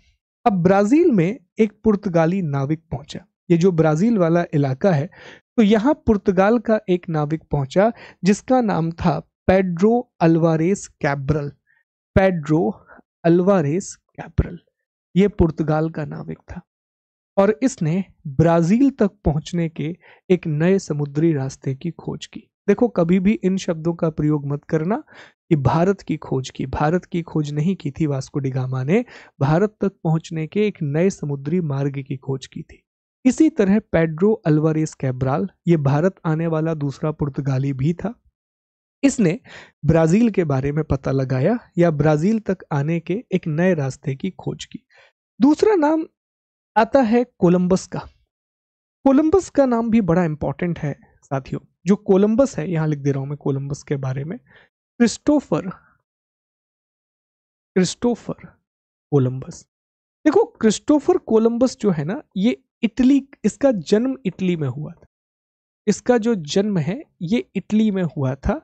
अब ब्राजील में एक पुर्तगाली नाविक पहुंचा। ये जो ब्राजील वाला इलाका है, तो यहां पुर्तगाल का एक नाविक पहुंचा जिसका नाम था Pedro Alvares Cabral. Pedro Alvares Cabral, ये पुर्तगाल का नाविक था और इसने ब्राजील तक पहुंचने के एक नए समुद्री रास्ते की खोज की। देखो, कभी भी इन शब्दों का प्रयोग मत करना कि भारत की खोज की। भारत की खोज नहीं की थी वास्को डी गामा ने, भारत तक पहुंचने के एक नए समुद्री मार्ग की खोज की थी। इसी तरह पेड्रो अल्वारेस कैब्राल, ये भारत आने वाला दूसरा पुर्तगाली भी था। इसने ब्राजील के बारे में पता लगाया या ब्राजील तक आने के एक नए रास्ते की खोज की। दूसरा नाम आता है कोलंबस का। कोलंबस का नाम भी बड़ा इंपॉर्टेंट है साथियों। जो कोलंबस है, यहां लिख दे रहा हूं मैं कोलंबस के बारे में, क्रिस्टोफर क्रिस्टोफर कोलंबस। देखो, क्रिस्टोफर कोलंबस जो है ना, ये इटली, इसका जन्म इटली में हुआ था। इसका जो जन्म है ये इटली में हुआ था,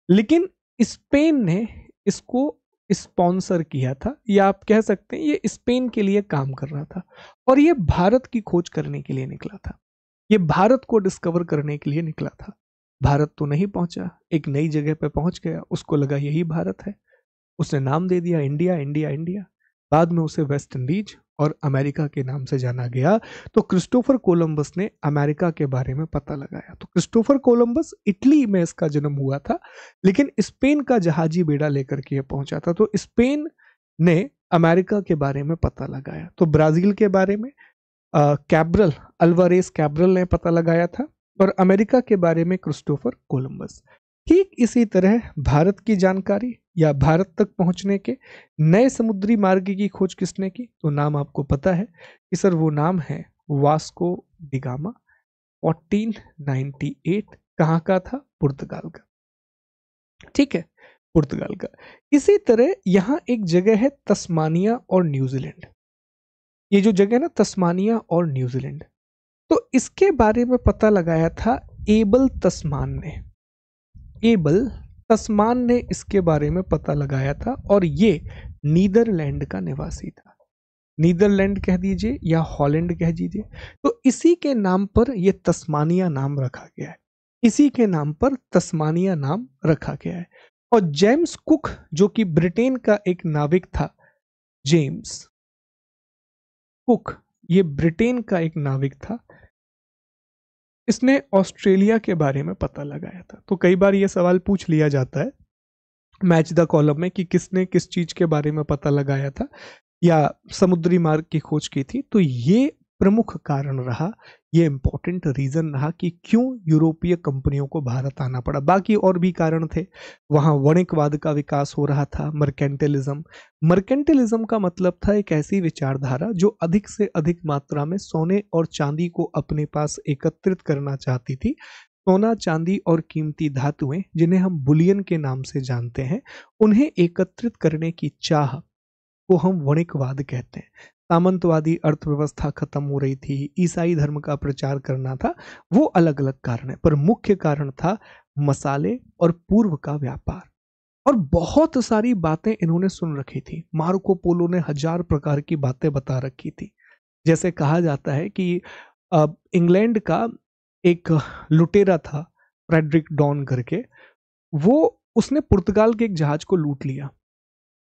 लेकिन स्पेन ने इसको स्पॉन्सर किया था, या आप कह सकते हैं ये स्पेन के लिए काम कर रहा था और ये भारत की खोज करने के लिए निकला था। ये भारत को डिस्कवर करने के लिए निकला था। भारत तो नहीं पहुंचा, एक नई जगह पे पहुंच गया, उसको लगा यही भारत है, उसने नाम दे दिया इंडिया इंडिया इंडिया। बाद में उसे वेस्ट इंडीज और अमेरिका के नाम से जाना गया। तो क्रिस्टोफर कोलंबस ने अमेरिका के बारे में पता लगाया। तो क्रिस्टोफर कोलंबस, इटली में इसका जन्म हुआ था, लेकिन स्पेन का जहाजी बेड़ा लेकर के पहुंचा था। तो स्पेन ने अमेरिका के बारे में पता लगाया। तो ब्राजील के बारे में कैब्रल, अल्वारेस कैब्रल ने पता लगाया था, और अमेरिका के बारे में क्रिस्टोफर कोलंबस। ठीक इसी तरह भारत की जानकारी या भारत तक पहुंचने के नए समुद्री मार्ग की खोज किसने की? तो नाम आपको पता है कि सर वो नाम है वास्को डी गामा। 1498 कहाँ का था? पुर्तगाल का। ठीक है, पुर्तगाल का। इसी तरह यहां एक जगह है तस्मानिया और न्यूजीलैंड। ये जो जगह है ना, तस्मानिया और न्यूजीलैंड, तो इसके बारे में पता लगाया था एबल तस्मान ने। एबल तस्मान ने इसके बारे में पता लगाया था, और ये नीदरलैंड का निवासी था। नीदरलैंड कह दीजिए या हॉलैंड कह दीजिए। तो इसी के नाम पर यह तस्मानिया नाम रखा गया है। इसी के नाम पर तस्मानिया नाम रखा गया है। और जेम्स कुक, जो कि ब्रिटेन का एक नाविक था, जेम्स कुक, ये ब्रिटेन का एक नाविक था, इसने ऑस्ट्रेलिया के बारे में पता लगाया था। तो कई बार यह सवाल पूछ लिया जाता है मैच द कॉलम में कि किसने किस चीज के बारे में पता लगाया था या समुद्री मार्ग की खोज की थी। तो ये प्रमुख कारण रहा, ये इंपॉर्टेंट रीजन रहा कि क्यों यूरोपीय कंपनियों को भारत आना पड़ा। बाकी और भी कारण थे, वहां वणिकवाद का विकास हो रहा था, मर्केंटिलिज्म। मर्केंटिलिज्म का मतलब था एक ऐसी विचारधारा जो अधिक से अधिक मात्रा में सोने और चांदी को अपने पास एकत्रित करना चाहती थी। सोना, चांदी और कीमती धातुएं, जिन्हें हम बुलियन के नाम से जानते हैं, उन्हें एकत्रित करने की चाह को हम वणिकवाद कहते हैं। सामंतवादी अर्थव्यवस्था खत्म हो रही थी, ईसाई धर्म का प्रचार करना था, वो अलग अलग कारण है, पर मुख्य कारण था मसाले और पूर्व का व्यापार। और बहुत सारी बातें इन्होंने सुन रखी थी। मार्को पोलो ने 1000 प्रकार की बातें बता रखी थी। जैसे कहा जाता है कि इंग्लैंड का एक लुटेरा था फ्रेडरिक डॉन करके, वो उसने पुर्तगाल के एक जहाज को लूट लिया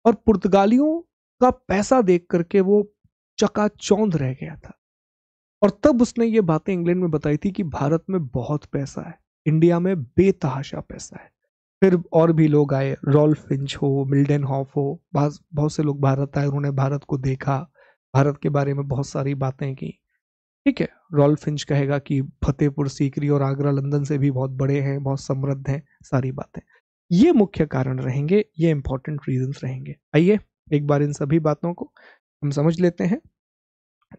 और पुर्तगालियों का पैसा देख करके वो चकाचौंध रह गया था। और तब उसने ये बातें इंग्लैंड में बताई थी कि भारत में बहुत पैसा है, इंडिया में बेतहाशा पैसा है। फिर और भी लोग आए, रॉल्फ फिंच हो, मिल्डन हॉफ हो, बहुत से लोग भारत आए, उन्होंने भारत को देखा, भारत के बारे में बहुत सारी बातें की। ठीक है, रॉल्फ फिंच कहेगा कि फतेहपुर सीकरी और आगरा लंदन से भी बहुत बड़े हैं, बहुत समृद्ध हैं, सारी बातें। ये मुख्य कारण रहेंगे, ये इंपॉर्टेंट रीजंस रहेंगे। आइए एक बार इन सभी बातों को हम समझ लेते हैं।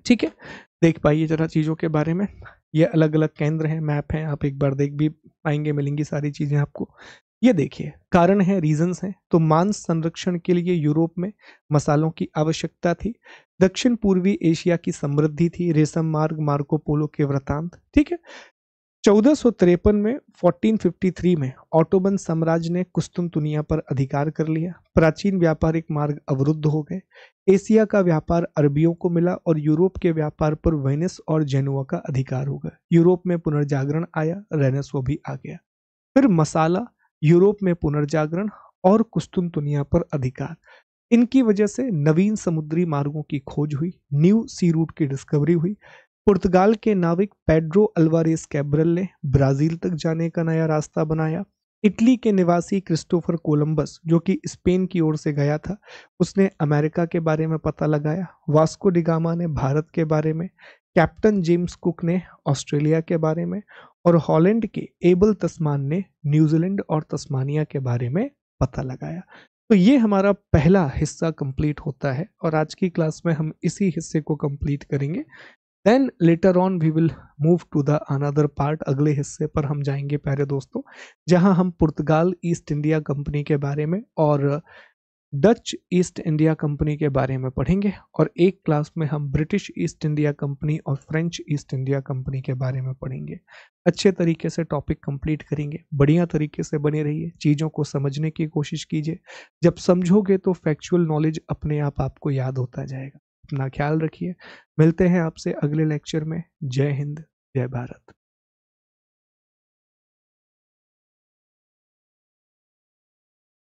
ठीक है, देख पाइए जरा चीजों के बारे में। ये अलग अलग केंद्र हैं, मैप हैं, आप एक बार देख भी पाएंगे, मिलेंगी सारी चीजें आपको। ये देखिए, कारण है, रीजंस हैं। तो मांस संरक्षण के लिए यूरोप में मसालों की आवश्यकता थी। दक्षिण पूर्वी एशिया की समृद्धि थी, रेशम मार्ग, मार्को पोलो के वृतांत। ठीक है, 1453 में 1453 में ऑटोमन साम्राज्य ने कुस्तुनतुनिया पर अधिकार कर लिया। प्राचीन व्यापारिक मार्ग अवरुद्ध हो गए। एशिया का व्यापार अरबियों को मिला और यूरोप के व्यापार पर वेनिस और जेनुआ का अधिकार हो गया। यूरोप में पुनर्जागरण आया, रेनेसो भी आ गया। फिर मसाला, यूरोप में पुनर्जागरण और कुस्तुनतुनिया पर अधिकार। इनकी वजह से नवीन समुद्री मार्गों की खोज हुई, न्यू सी रूट की डिस्कवरी हुई। पुर्तगाल के नाविक पेड्रो अल्वारेस कैब्रल ने ब्राजील तक जाने का नया रास्ता बनाया। इटली के निवासी क्रिस्टोफर कोलंबस, जो कि स्पेन की ओर से गया था, उसने अमेरिका के बारे में पता लगाया। वास्को डिगामा ने भारत के बारे में, कैप्टन जेम्स कुक ने ऑस्ट्रेलिया के बारे में, और हॉलैंड के एबल तस्मान ने न्यूजीलैंड और तस्मानिया के बारे में पता लगाया। तो ये हमारा पहला हिस्सा कंप्लीट होता है और आज की क्लास में हम इसी हिस्से को कंप्लीट करेंगे। Then later on we will move to the another part. अगले हिस्से पर हम जाएंगे प्यारे दोस्तों, जहां हम पुर्तगाल ईस्ट इंडिया कंपनी के बारे में और डच ईस्ट इंडिया कंपनी के बारे में पढ़ेंगे, और एक क्लास में हम ब्रिटिश ईस्ट इंडिया कंपनी और फ्रेंच ईस्ट इंडिया कंपनी के बारे में पढ़ेंगे। अच्छे तरीके से टॉपिक कंप्लीट करेंगे, बढ़िया तरीके से बने रहिए, चीज़ों को समझने की कोशिश कीजिए। जब समझोगे तो फैक्चुअल नॉलेज अपने आप आपको याद होता जाएगा। अपना ख्याल रखिए, मिलते हैं आपसे अगले लेक्चर में। जय हिंद, जय भारत।